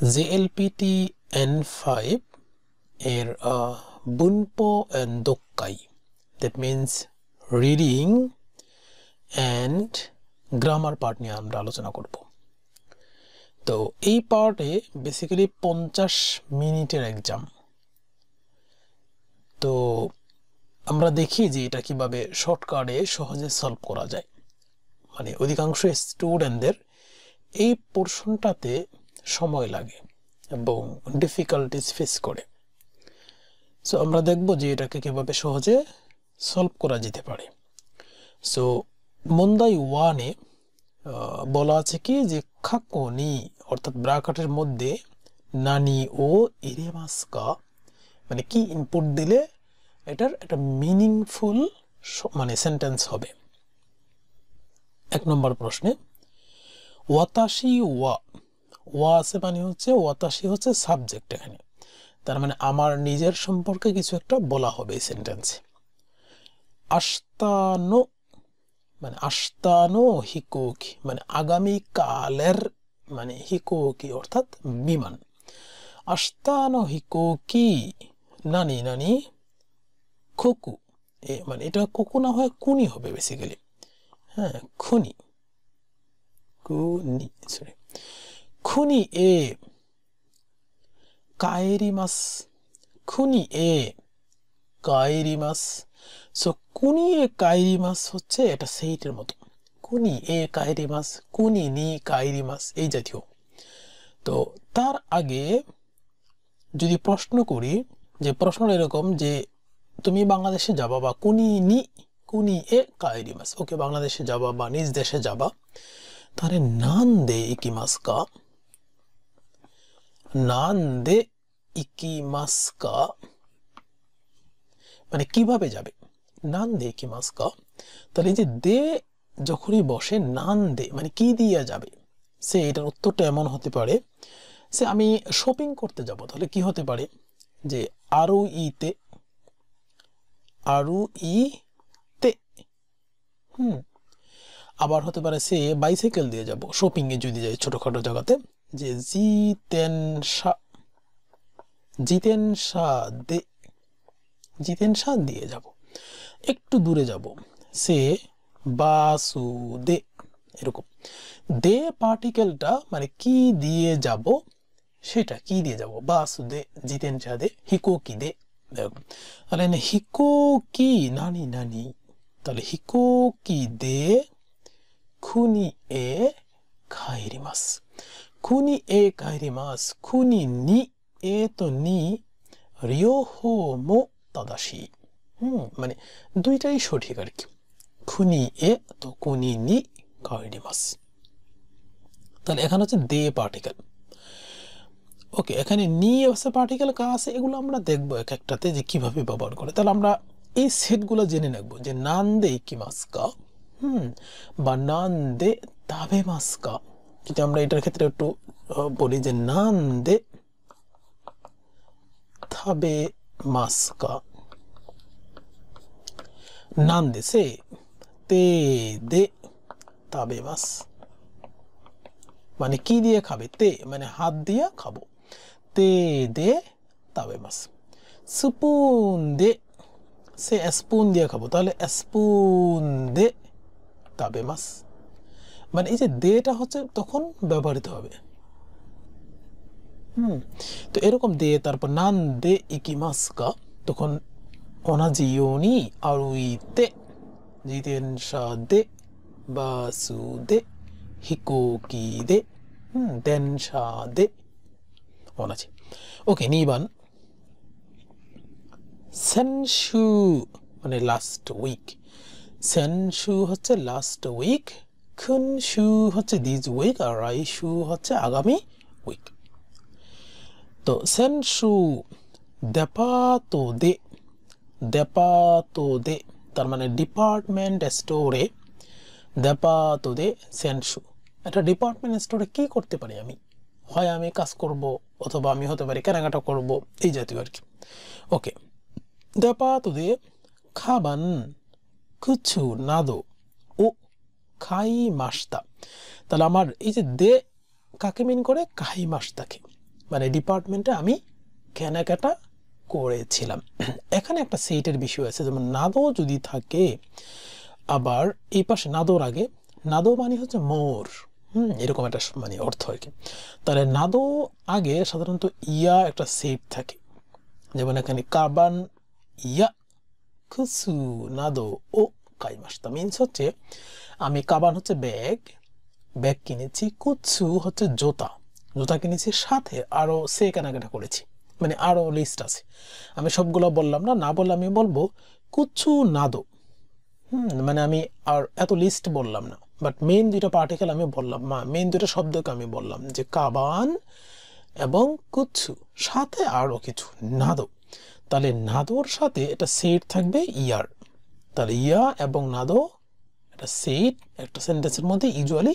JLPT N5 এর bunpo and dokkai, that means reading and grammar part নিয়ে আমরা আলোচনা করব। তো এই পার্টে বেসিক্যালি 50 মিনিটের এক্সাম। তো আমরা দেখি যে এটা কিভাবে শর্টকাটে সহজে সলভ করা যায়। মানে অধিকাংশ স্টুডেন্টদের এই পোরশনটাতে সময় লাগে এবং ডিফিকাল্টিস ফেস করে। সো আমরা দেখব যে এটাকে কিভাবে সহজে সলভ করা যেতে পারে। সো মন্দাই 1-এ বলা আছে কি যে খাকোনি অর্থাৎ ব্র্যাকেটের মধ্যে নানি ও ইরেমাসকা, মানে কি ইনপুট দিলে এটার একটা মিনিংফুল মানে সেন্টেন্স হবে। 1 নম্বর প্রশ্নে ওয়াতাশি ওয়া আছে মানে হচ্ছে ওয়াতাশি হচ্ছে সাবজেক্ট এখানে, তার মানে আমার নিজের সম্পর্কে কিছু একটা বলা হবে এই সেন্টেন্সে। আস্তানো মানে আস্তানো হিকোকি মানে আগামী কালের মানে হিকোকি অর্থাৎ বিমান। আস্তানো হিকোকি নানি নানি খোকু, মানে এটা কোকু না হয় কুনি হবে বেসিক্যালি। হ্যাঁ, খুনি কুনি সরি খুনি এ কায়েরিমাস, খুনি এ কায়েরিমাস। সো কুনি এ কায়েরিমাস হচ্ছে এটা সেইটের মতো, কুনি এ কায়েরিমাস, কুনি নি কায়েরিমাস এই জাতীয়। তো তার আগে যদি প্রশ্ন করি, যে প্রশ্নটা এরকম যে তুমি বাংলাদেশে যাবা বা কুনি এ কায়েরিমাস, ওকে বাংলাদেশে যাবা বা নিজ দেশে যাবা, তাহলে নান্দে ইকিমাসকা, নান্দে ইকিমাসকা মানে কিভাবে যাবে, নান্দে ইকিমাসকা। তাহলে এই যে দে যখনই বসে নান্দে মানে কি দিয়ে যাবে, সে এটার উত্তরটা এমন হতে পারে সে আমি শপিং করতে যাব, তাহলে কি হতে পারে যে আরু ইতে, আরু ইতে। আবার হতে পারে সে বাইসাইকেল দিয়ে যাব শপিং এ যদি যাই ছোটখাটো জায়গাতে, যে জিতেনশা দিয়ে যাব। একটু দূরে যাব সে বাসু দে, এরকম। দে পার্টিকেলটা মানে কি দিয়ে যাব, সেটা কি দিয়ে যাব, বাসু দে, জিতেনশা দে, হিকোকি দে। তাহলে হিকোকি নানি নানি, তাহলে হিকোকি দে খুনি এ খাইরিমাস, খুনি এ খাইরিমাস, খুনি নি এ তো নি রিয়োহো মো তাদাশি। মানে দুইটাই সঠিক আর কি, খুনি এ তো খুনি নি খাইরিমাস। তাহলে এখানে হচ্ছে দে পার্টিকেল। ওকে, এখানে নি আছে পার্টিকেল কা আছে, এগুলো আমরা দেখবো এক একটাতে যে কিভাবে ব্যবহার করে। তাহলে আমরা এই সেটগুলো জেনে নেবো যে নান্দে ইকিমাসকা বা নান্দে তাবেমাসকা। যদি আমরা এটার ক্ষেত্রে একটু বলি যে নান্দে তাবেমাসকা, নান্দে সে তে দে তাবেমাস মানে কি দিয়ে খাবে, তে মানে হাত দিয়ে খাবো, তে দে তাবেমাস। স্পুন দে সে স্পুন দিয়ে খাবো, তাহলে স্পুন দে তাবেমাস। মানে এই যে দেটা হচ্ছে তখন ব্যবহৃত হবে। তো এরকম দে, তারপর নান দে ইকিমাসকা, তখন ওনাজি ইয়োনি আরুইতে জিতেনশা দে বাসু দে হিকোকি দে দেনশা দে ওনাজি। ওকে, 2番সেনশু মানে লাস্ট উইক, সেনশু হচ্ছে লাস্ট উইক, খুনশু হচ্ছে দিস উইক, আর রাইশু হচ্ছে আগামী উইক। তো সেনশু দেপাতো দে, দেপাতো দে তার মানে ডিপার্টমেন্ট স্টোরে, দেপাতো দে সেনশু। একটা ডিপার্টমেন্ট স্টোরে কি করতে পারি আমি, হয় আমি কাজ করব অথবা আমি হতে পারি কেনাকাটা করব, এই জাতীয় আর কি। ওকে, দেপাতো দে খাবান কুছু নাদো ও খাই মাস্তা। তাহলে আমার এই যে দে কাকে মিন করে, খাই মাস্তাকে। মানে ডিপার্টমেন্টে আমি কেনাকাটা করেছিলাম। এখানে একটা সেটের বিষয় আছে, যেমন নাদো যদি থাকে, আবার এই পাশে নাদোর আগে, নাদো মানে হচ্ছে মোর, এরকম একটা মানে অর্থ আর কি। তাহলে নাদো আগে সাধারণত ইয়া একটা সেট থাকে, যেমন এখানে কাবান ইয়া কুসু নাদো ও কাইমাশতা, মিনস হচ্ছে আমি কাবান হচ্ছে ব্যাগ, ব্যাগ কিনেছি, কুৎসু হচ্ছে জুতা, জুতা কিনেছি, সাথে আরো সে কেনাকাটা করেছি, মানে আরো লিস্ট আছে। আমি সবগুলো বললাম না, না বললে আমি বলবো কুৎসু নাদো, মানে আমি আর এত লিস্ট বললাম না, বাট মেইন দুইটা পার্টিকেল আমি বললাম, মেইন দুইটা শব্দকে আমি বললাম যে কাবান এবং কুৎসু, সাথে আরো কিছু নাদো। তাহলে নাদোর সাথে এটা সেট থাকবে ইয়ার, তাহলে ইয়া এবং নাদো একটা সেট একটা সেন্টেন্সের মধ্যে ইউজুয়ালি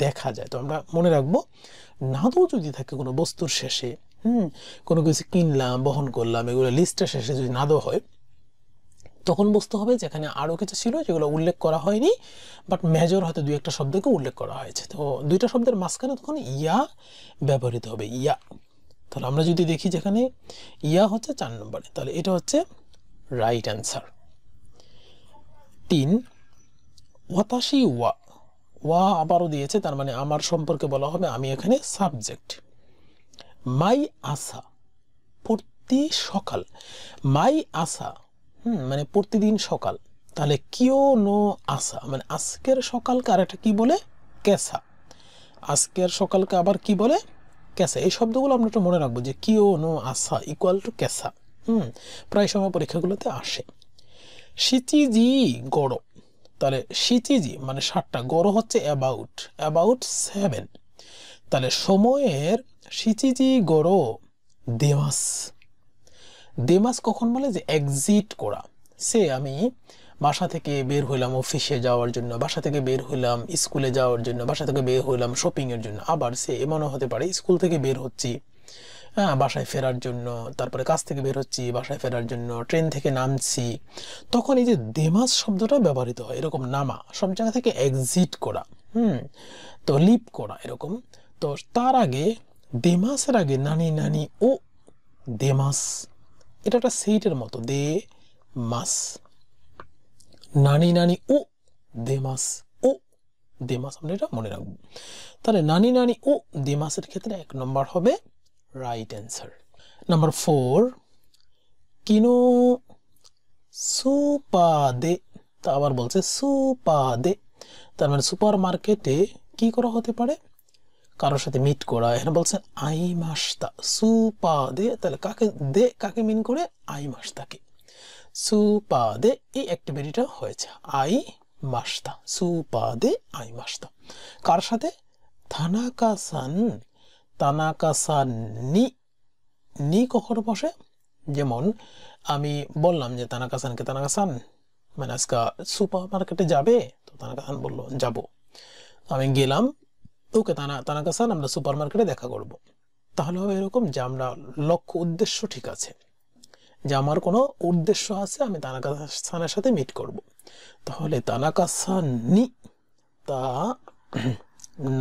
দেখা যায়। তো আমরা মনে রাখবো নাদো যদি থাকে কোনো বস্তুর শেষে, কোনো কিছু কিনলাম, বহন করলাম, এগুলো লিস্টের শেষে যদি নাদো হয়, তখন বুঝতে হবে যেখানে আরো কিছু ছিল যেগুলো উল্লেখ করা হয়নি, বাট মেজর হয়তো দুই একটা শব্দকে উল্লেখ করা হয়েছে। তো দুইটা শব্দের মাঝখানে তখন ইয়া ব্যবহৃত হবে, ইয়া। তাহলে আমরা যদি দেখি যেখানে ইয়া হচ্ছে 4 নম্বরে, তাহলে এটা হচ্ছে রাইট অ্যান্সার। 3 ওয়াতাশি ওয়া, ওয়া আবারও দিয়েছে, তার মানে আমার সম্পর্কে বলা হবে, আমি এখানে সাবজেক্ট। মাই আসা, প্রতি সকাল, মাই আসা মানে প্রতিদিন সকাল, তাহলে কিও নো আসা মানে আজকের সকালকে আরেকটা কি বলে, কেসা, আজকের সকালকে আবার কি বলে, কেসা। এই শব্দগুলো আমরা একটু মনে রাখবো যে কিও নো আসা ইকুয়াল টু কেসা, প্রায় সময় পরীক্ষাগুলোতে আসে। শিচিজি গড়, তাহলে শিচিজি মানে 7টা, গড় হচ্ছে অ্যাবাউট, অ্যাবাউট 7, তাহলে সময়ের শিচিজি গড় দেমাস, দেমাস কখন বলে, যে এক্সিট করা, সে আমি বাসা থেকে বের হইলাম অফিসে যাওয়ার জন্য, বাসা থেকে বের হইলাম স্কুলে যাওয়ার জন্য, বাসা থেকে বের হইলাম শপিং এর জন্য, আবার সে এমনও হতে পারে স্কুল থেকে বের হচ্ছি বাসায় ফেরার জন্য, তারপরে কাজ থেকে বের হচ্ছি বাসায় ফেরার জন্য, ট্রেন থেকে নামছি, তখন এই যে দেমাস শব্দটা ব্যবহৃত হয়, এরকম নামা, সব জায়গা থেকে এক্সিট করা, তো লিপ করা এরকম। তো তার আগে দেমাসের আগে নানি নানি ও দেমাস, এটা একটা সেইটের মতো, দে মাস, নানি নানি ও দেমাস, ও দেমাস, আমরা এটা মনে রাখবো। তাহলে নানি নানি ও দেমাসের ক্ষেত্রে 1 নম্বর হবে রাইট অ্যান্সার। নাম্বার 4 কিনো সুপাদে, তা আবার বলছে সুপাদে, তার মানে সুপার মার্কেটে কি করা হতে পারে, কারোর সাথে মিট করা। এখানে বলছে আই মাসতা সুপাদে, তাহলে কাকে দে কাকে মিন করে, আই মাসতাকে, সুপাদে এই অ্যাক্টিভিটিটা হয়েছে, আই মাসতা, সুপাদে আই মাসতা। কার সাথে, থানাকা সান, তানাকা সান নি, নি কখন বসে, যেমন আমি বললাম যে তানাকা সানকে, তানাকা সান মানে আজকে সুপার মার্কেটে যাবে, তো তানাকা সান বললো যাবো, আমি গেলাম, ওকে তানাকা সান আমরা সুপার মার্কেটে দেখা করব। তাহলে হবে এরকম যে আমরা লক্ষ্য উদ্দেশ্য ঠিক আছে, যে আমার কোনো উদ্দেশ্য আছে, আমি তানাকা সানের সাথে মিট করব। তাহলে তানাকা সান নি, তা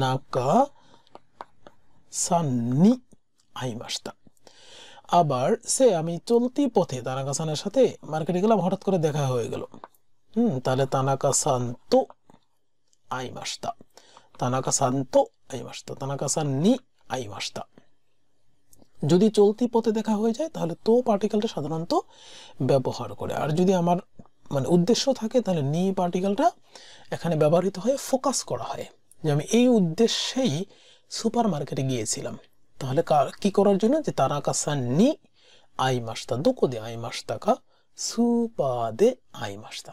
নাকা সান নি আইমাস্তা। আবার সে আমি চলতি পথে তানাকা সানের সাথে মার্কেটে গেলাম, হঠাৎ করে দেখা হয়ে গেল, তাহলে তানাকা সান তো আইমাস্তা, তানাকা সান তো আইমাস্তা, তানাকা সান নি আইমাস্তা। যদি চলতি পথে দেখা হয়ে যায় তাহলে তো পার্টিকেলটা সাধারণত ব্যবহার করে, আর যদি আমার মানে উদ্দেশ্য থাকে তাহলে নি পার্টিকেলটা এখানে ব্যবহৃত হয়ে ফোকাস করা হয়, যে আমি এই উদ্দেশ্যেই সুপার মার্কেটে গিয়েছিলাম। তাহলে কি করার জন্য, যে তানাকা সান নি আইমাস্তা, দোকো দে আইমাস্তা কা সুপার দে আইমাস্তা,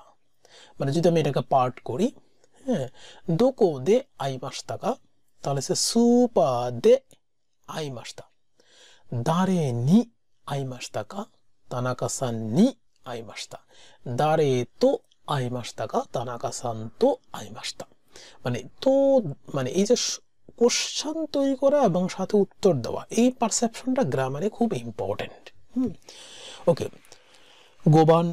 মানে যদি আমি এটাকে পার্ট করি, দোকো দে আইমাস্তা কা, তাহলে সে সুপার দে আইমাস্তা। দারে নি আইমাস্তা কা, তানাকা সান নি আইমাস্তা, দারে তো আইমাস্তা কা, তানাকা সান তো আইমাস্তা। মানে তো মানে এই যে কোশ্চেন তৈরি করা এবং সাথে উত্তর দেওয়া, এই পারসেপশনটা গ্রামারে খুব ইম্পর্টেন্ট। ওকে, 5番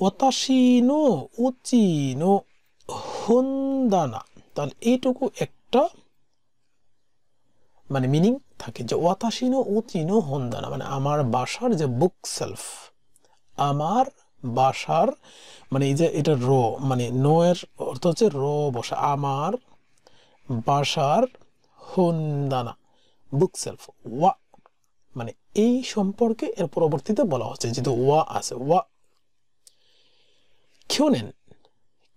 ওয়াতাশি নো উচি নো হন্দানা, তাহলে এইটুকু একটা মানে মিনিং থাকে যে ওয়াতাশিনো উচিনো হন্দানা মানে আমার বাসার যে বুক সেলফ, আমার বাসার মানে এই যে এটা র মানে নো এর অর্থ হচ্ছে র বসা, আমার বাসার হন্দানা বুক সেলফ ওয়া মানে এই সম্পর্কে এর পরবর্তীতে বলা হচ্ছে যেহেতু ওয়া আছে ওয়া। কিওনেন,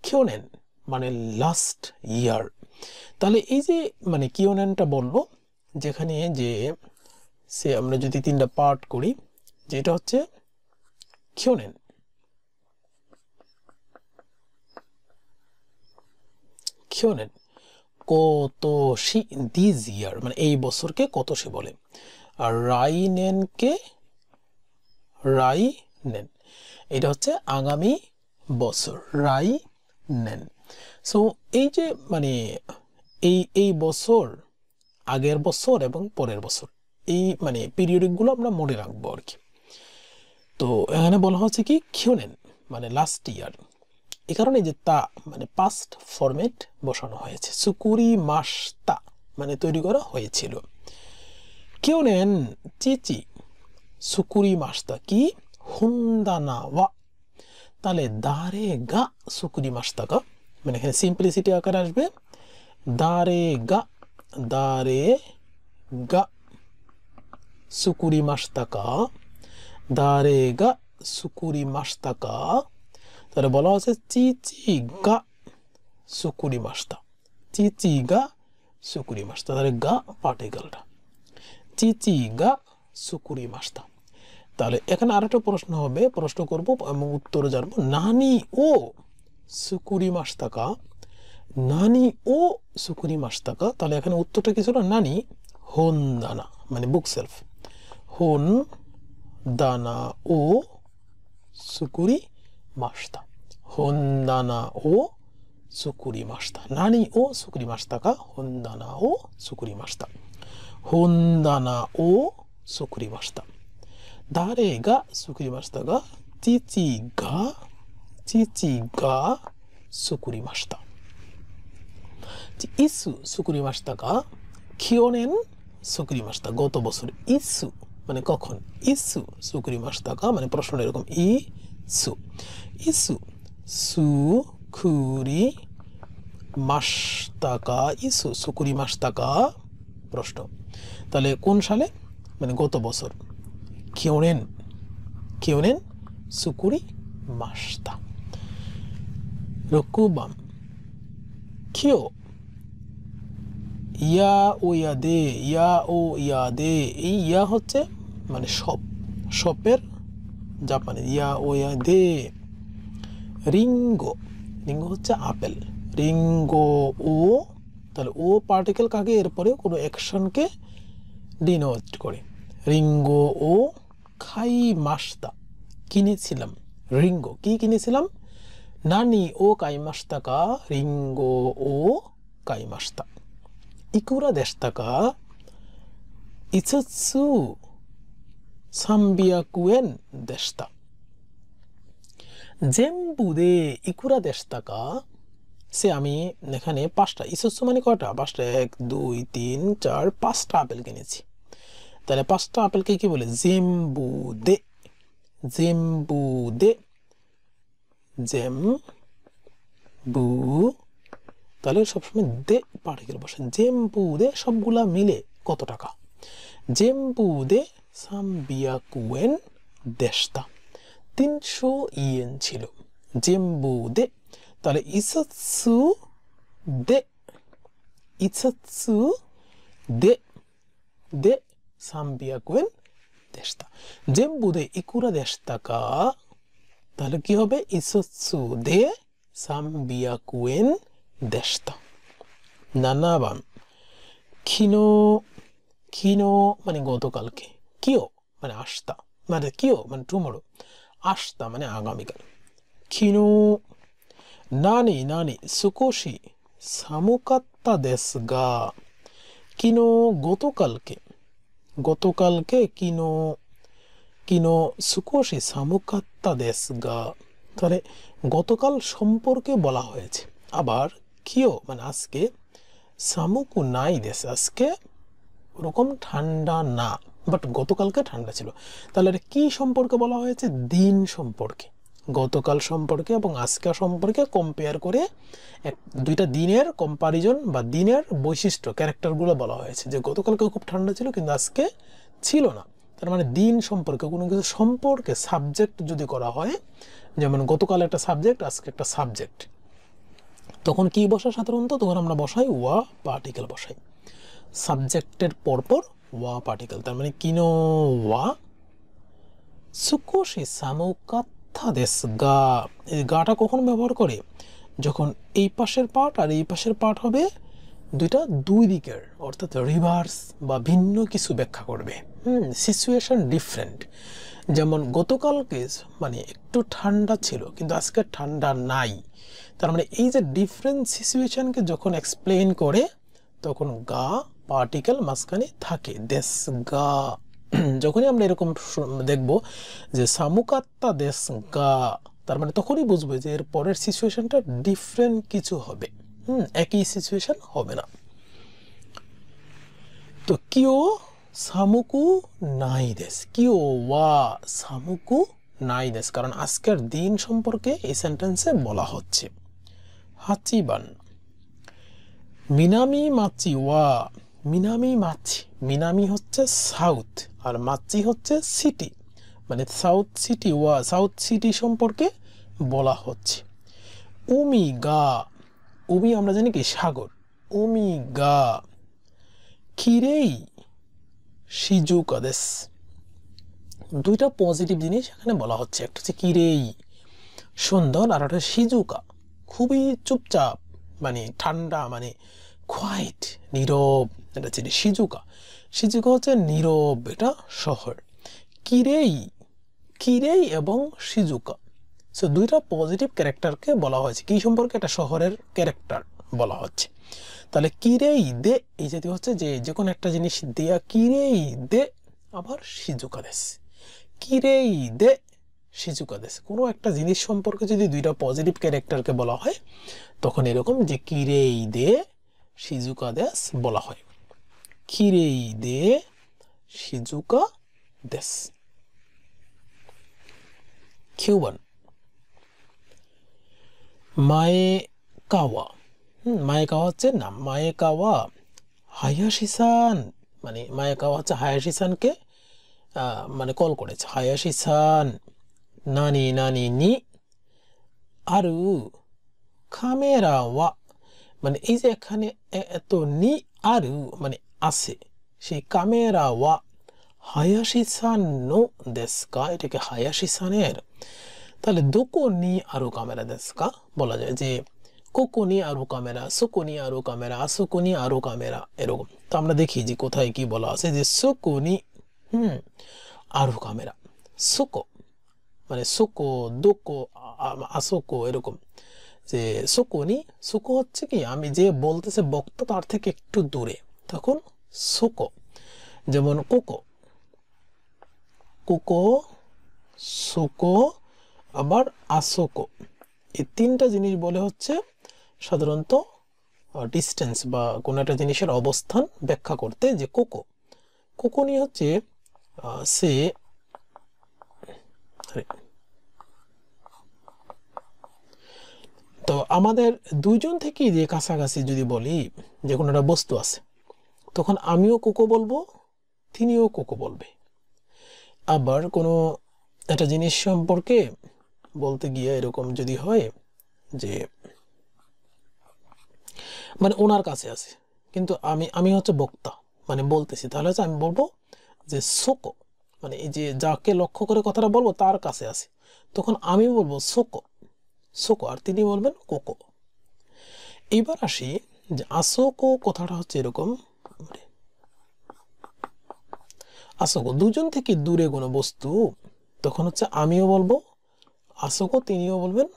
কিওনেন মানে লাস্ট ইয়ার। তাহলে এই যে মানে কিওনেনটা বলবো যেখানে যে সে আমরা যদি তিনটা পার্ট করি যেটা হচ্ছে কিওনেন, কিওনেন কোতোশি দিস ইয়ার মানে এই বছরকে কোতোশি বলে, আর রাইনেনকে রাইনেন এটা হচ্ছে আগামী বছর, রাইনেন। সো এই যে মানে এই বছর, আগের বছর এবং পরের বছর এই মানে পিরিয়ডিকগুলো আমরা মনে রাখবো আর কি। তো এখানে বলা হচ্ছে কি কিওনেন মানে লাস্ট ইয়ার, এই কারণে যে তা মানে পাস্ট ফরম্যাট বসানো হয়েছে। সুকুরি মাসতা মানে তৈরি করা হয়েছিল। কিওনেন চিচি সুকুরি মাসতা কি হুন্দানা ওয়া, তাহলে দারে গা সুকুরি মাসতা কা মানে এখানে সিম্পলিসিটি আকারে আসবে দারে গা, দারে গা সুকুরি মাসতা কা, দারে গা সুকুরি মাসতা কা। তাহলে বলা হচ্ছে চিচি গা সুকুরি মাসতা, চিচি গা সুকুরি মাসতা, তাহলে গা পার্টিকেলটা চিচি গা সুকুরি মাসতা। তাহলে এখানে আরেকটা প্রশ্ন হবে, প্রশ্ন করব এবং উত্তর জানবো নানি ও সুকুরি মাসতা কা, নানি ও সুকুরি মাসতা কা। তাহলে এখানে উত্তরটা কি ছিল নানি হন্দানা মানে বুক সেলফ, হন দানা ও সুকুরি মাসতা, হন্দানা ও সুকুরি মাসতা, নানি ও সুকুরি মাসতা কা হন্দানা ও সুকুরি মাসতা, হন্দানা ও সুকুরি মাসতা। দারে গা সুকুরি মাসতা গা চিচি গা, চিচি গা সুকুরি মাসতা। ইসু সুকুরি মাসতা কা কিওনেন সুকুরি মাসতা গত বছর, ইসু মানে কখন, ইসু সুকুরি মাসতা কা মানে প্রশ্নটা এরকম ইসু, ইসু সুকুরি মাসতা কা, ইসু সুকুরি মাসতা কা প্রশ্ন। তাহলে কোন সালে মানে গত বছর, কিওনেন, কিওনেন সুকুরি মাসতা। 6番কিও ইয়া ও ইয়া দে, ইয়া ও ইয়া দে, এই ইয়া হচ্ছে মানে সব, সপের জাপানি ইয়া ও ইয়া দে। রিঙ্গো, রিঙ্গো হচ্ছে আপেল, রিঙ্গো ও, তাহলে ও পার্টিকেল কাকে এরপরে কোনো অ্যাকশনকে ডিনোট করে। রিঙ্গো ও খাই মাসতা কিনেছিলাম, রিঙ্গো কি কিনেছিলাম, নানি ও কাই মাসতা কা রিঙ্গো ও কাই মাসতা। ইকুরা দেশতা কা ইছুৎসু সামবিয়াকুয়েন দেশতা। জেম্বু দে ইকুরা দেশতা কা, সে আমি এখানে পাঁচটা, ইছুৎসু মানে কয়টা পাঁচটা, 1 2 3 4 5টা আপেল কিনেছি। তাহলে 5টা আপেলকে কি বলে জেম্বু দে, জেম্বু দে, জেম্বু, তাহলে সবসময় দে পার্টিকেল বসে, জেম্বু দে সবগুলা মিলে কত টাকা, জেম্বু দে সামবিয়াকুয়েন দেশতা 300 ইয়েন ছিল, জেম্বু দে। তাহলে ইসাৎসু দে, ইসাৎসু দে, দে সামবিয়াকুয়েন দেশতা। জেম্বু দে ইকুরা দেশতা কা, তাহলে কি হবে ইসাৎসু দে সামবিয়াকুয়েন দেশতা। 7 番কিনো, কিনো মানে গতকালকে, কিও মানে আস্তা, মানে কিও মানে টুমরো, আস্তা মানে আগামীকাল। কিনো নানি নানি সুকোশি সামুকাত্তা দেসু গা, কিনো গতকালকে, গতকালকে কিনো, কিনো সুকোশি সামুকাত্তা দেসু গা, তাহলে গতকাল সম্পর্কে বলা হয়েছে। আবার কিও মানে আজকে, সামুকু নাই দেস আজকে ওরকম ঠান্ডা না, বাট গতকালকে ঠান্ডা ছিল। তাহলে এটা কি সম্পর্কে বলা হয়েছে? দিন সম্পর্কে, গতকাল সম্পর্কে এবং আজকের সম্পর্কে কম্পেয়ার করে দুইটা দিনের কম্পারিজন বা দিনের বৈশিষ্ট্য ক্যারেক্টারগুলো বলা হয়েছে, যে গতকালকে খুব ঠান্ডা ছিল কিন্তু আজকে ছিল না। তার মানে দিন সম্পর্কে কোনো কিছু সম্পর্কে সাবজেক্ট যদি করা হয়, যেমন গতকাল একটা সাবজেক্ট, আজকে একটা সাবজেক্ট, তখন কি বসায় সাধারণত? তখন আমরা বসাই ওয়া পার্টিকেল বসাই, সাবজেক্টের পরপর ওয়া পার্টিকেল। তার মানে কিনো ওয়া সুকোশি সামুকাত্তা দেসু গা। এই গাটা কখন ব্যবহার করে? যখন এই পাশের পার্ট আর এই পাশের পার্ট হবে দুইটা দুই দিকের, অর্থাৎ রিভার্স বা ভিন্ন কিছু ব্যাখ্যা করবে। Situation different. যেমন গতকালকে মানে একটু ঠান্ডা ছিল কিন্তু আজকে ঠান্ডা নাই। তার মানে এই যে ডিফারেন্ট সিচুয়েশনকে যখন এক্সপ্লেইন করে তখন গা পার্টিকেল মাঝখানে থাকে, দেশ গা। যখনই আমরা এরকম দেখব যে সামুকাত্তা দেশ গা, তার মানে তখনই বুঝবো যে এর পরের সিচুয়েশনটা ডিফারেন্ট কিছু হবে, একই সিচুয়েশন হবে না। তো কিও সামুকু নাই দেশ, কিও ওয়া সামুকু নাই দেশ, কারণ আজকের দিন সম্পর্কে এই সেন্টেন্সে বলা হচ্ছে। 8番 মিনামি মাচি ওয়া, মিনামি মাচি, মিনামি হচ্ছে সাউথ আর মাচি হচ্ছে সিটি, মানে সাউথ সিটি ওয়া সাউথ সিটি সম্পর্কে বলা হচ্ছে। উমি গা, উমি আমরা জানি কি সাগর, উমি গা কিরেই শিজুকা দেশ। দুইটা পজিটিভ জিনিস এখানে বলা হচ্ছে, একটা হচ্ছে কিরেই সুন্দর, আর একটা শিজুকা খুবই চুপচাপ, মানে ঠান্ডা, মানে কোয়াইট নীরব, এটা হচ্ছে শিজুকা। শিজুকা হচ্ছে নীরব, এটা শহর। কিরেই, কিরেই এবং শিজুকা, সো দুইটা পজিটিভ ক্যারেক্টারকে বলা হয়েছে কি সম্পর্কে? এটা শহরের ক্যারেক্টার বলা হচ্ছে। তাহলে কিরেই দে এই জাতীয় হচ্ছে যে কোনো একটা জিনিস দেয়া, কিরেই দে আবার শিজুকা দেশ, কিরেই দে শিজুকা দেশ। কোনো একটা জিনিস সম্পর্কে যদি দুইটা পজিটিভ ক্যারেক্টারকে বলা হয় তখন এরকম যে কিরেই দে শিজুকা দেশ বলা হয়, কিরেই দে শিজুকা দেশ। 9番 মায়ে কাওয়া, মায়ে কাওয়া হচ্ছে নাম, মায়ে কাওয়া হায়াশি সান, মানে মায়ে কাওয়া হচ্ছে হায়াশি সানকে মানে কল করেছে। হায়াশি সান নানি নানি নি আরু কামেরা ওয়া, মানে এই যে এখানে এত নি আরু মানে আছে, সেই কামেরা ওয়া হায়াশি সান নো দেসু কা, এটাকে হায়াশি সানের। তাহলে দোকো নি আরু কামেরা দেসু কা বলা যায় যে কোকো নি আরু কামেরা, সোকো নি আরু কামেরা, আসোকো নি আরু কামেরা, এরকম। তো আমরা দেখি যে কোথায় কি বলা আছে, যে সোকো নি আরু কামেরা, সোকো মানে সোকো, দোকো, আসোকো, এরকম। যে সোকো নি, সোকো হচ্ছে কি আমি যে বলতেছে বক্তা তার থেকে একটু দূরে, তখন সোকো। যেমন কোকো, কোকো, সোকো, আবার আসোকো, এই তিনটা জিনিস বলে হচ্ছে সাধারণত ডিস্টেন্স বা কোনো একটা জিনিসের অবস্থান ব্যাখ্যা করতে, যে কোকো, কোকো নিয়ে হচ্ছে সে, তো আমাদের দুইজন থেকেই যে কাছাকাছি যদি বলি যে কোনো একটা বস্তু আছে, তখন আমিও কোকো বলবো, তিনিও কোকো বলবে। আবার কোনো একটা জিনিস সম্পর্কে বলতে গিয়ে এরকম যদি হয় যে মানে ওনার কাছে আছে কিন্তু আমি হচ্ছে বক্তা, মানে বলতেছি, তাহলে হচ্ছে আমি বলবো যে সোকো, মানে এই যে যাকে লক্ষ্য করে কথাটা বলবো তার কাছে আছে, তখন আমি বলবো সোকো, সোকো, আর তিনি বলবেন কোকো। এবার আসি যে আসোকো কথাটা হচ্ছে এরকম, আসোকো দুজন থেকে দূরে কোনো বস্তু, তখন হচ্ছে আমিও বলবো আসোকো, তিনিও বলবেন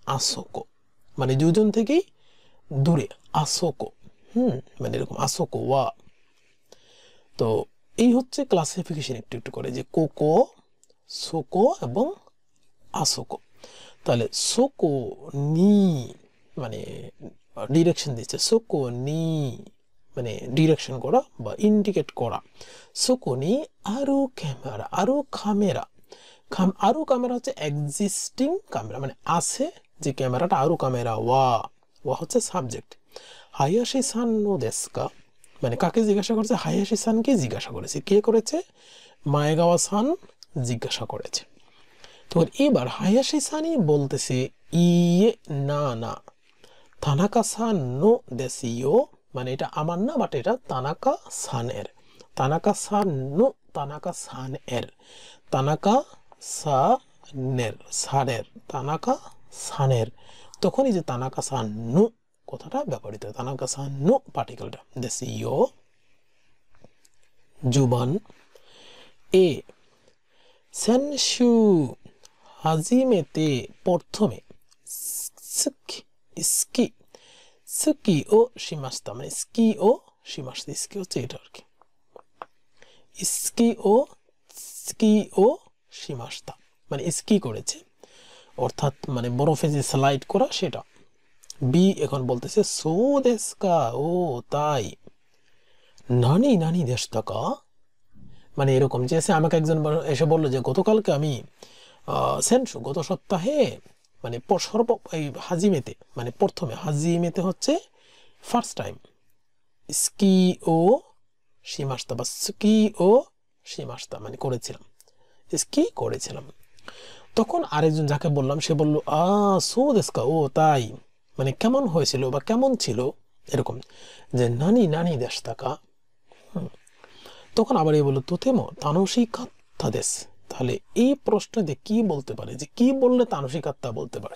আসোকো, মানে দুজন থেকেই দূরে আসোকো, মানে এরকম আসোকো ওয়া। তো এই হচ্ছে ক্লাসিফিকেশন একটু একটু করে, যে কোকো, সোকো এবং আসোকো। তাহলে সোকো নি মানে ডিরেকশন দিচ্ছে, সোকো নি মানে ডিরেকশন করা বা ইন্ডিকেট করা সুকুনি আরু ক্যামেরা আরু ক্যামেরা হচ্ছে এক্সিস্টিং ক্যামেরা মানে আছে যে ক্যামেরাটা আরু ক্যামেরা ওয়া হচ্ছে সাবজেক্ট হায়াশি সান নো দেসু কা মানে কাকে জিজ্ঞাসা করেছে হায়াশি সানকে জিজ্ঞাসা করেছে কে করেছে মায়েগাওয়া সান জিজ্ঞাসা করেছে তো এবার হায়াশি সানই বলতেছে ইয়ে না না তানাকা সান নো দেসিও মানে এটা আমার না বাট এটা তানাকা সানের তানাকা সান নো তানাকা সানের তানাকা তানাকা সানের তখন এই যে তানাকা সান নো কথাটা ব্যবহৃত তানাকা সান নো পার্টিকেলটা দেসিও জুবান এ সেনশু হাজিমেতে প্রথমে স্কি ও শিমাস্তা মানে স্কি হচ্ছে এটা আর কি স্কি ও শিমাস্তা মানে স্কি করেছে অর্থাৎ মানে বরফে যে স্লাইড করা সেটা বি এখন বলতেছে সো দেসকা ও তাই নানি নানি দেশতাকা মানে এরকম যে আমাকে একজন এসে বললো যে গতকালকে আমি সেনশু গত সপ্তাহে মানে এই হাজিমেতে মানে প্রথমে হাজিমেতে হচ্ছে ফার্স্ট টাইম স্কি ও শিমাস্তা বা স্কি ও শিমাস্তা মানে স্কি করেছিলাম তখন আরেকজন যাকে বললাম সে বলল সো দেসকা ও তাই মানে কেমন হয়েছিল বা কেমন ছিল এরকম যে নানি নানি দেশতাকা তখন আবার এই বললো তোতেমো তানশিকাত্তা দেশ তাহলে এই প্রশ্নতে কি বলতে পারে যে কি বললে তানশিকাত্তা বলতে পারে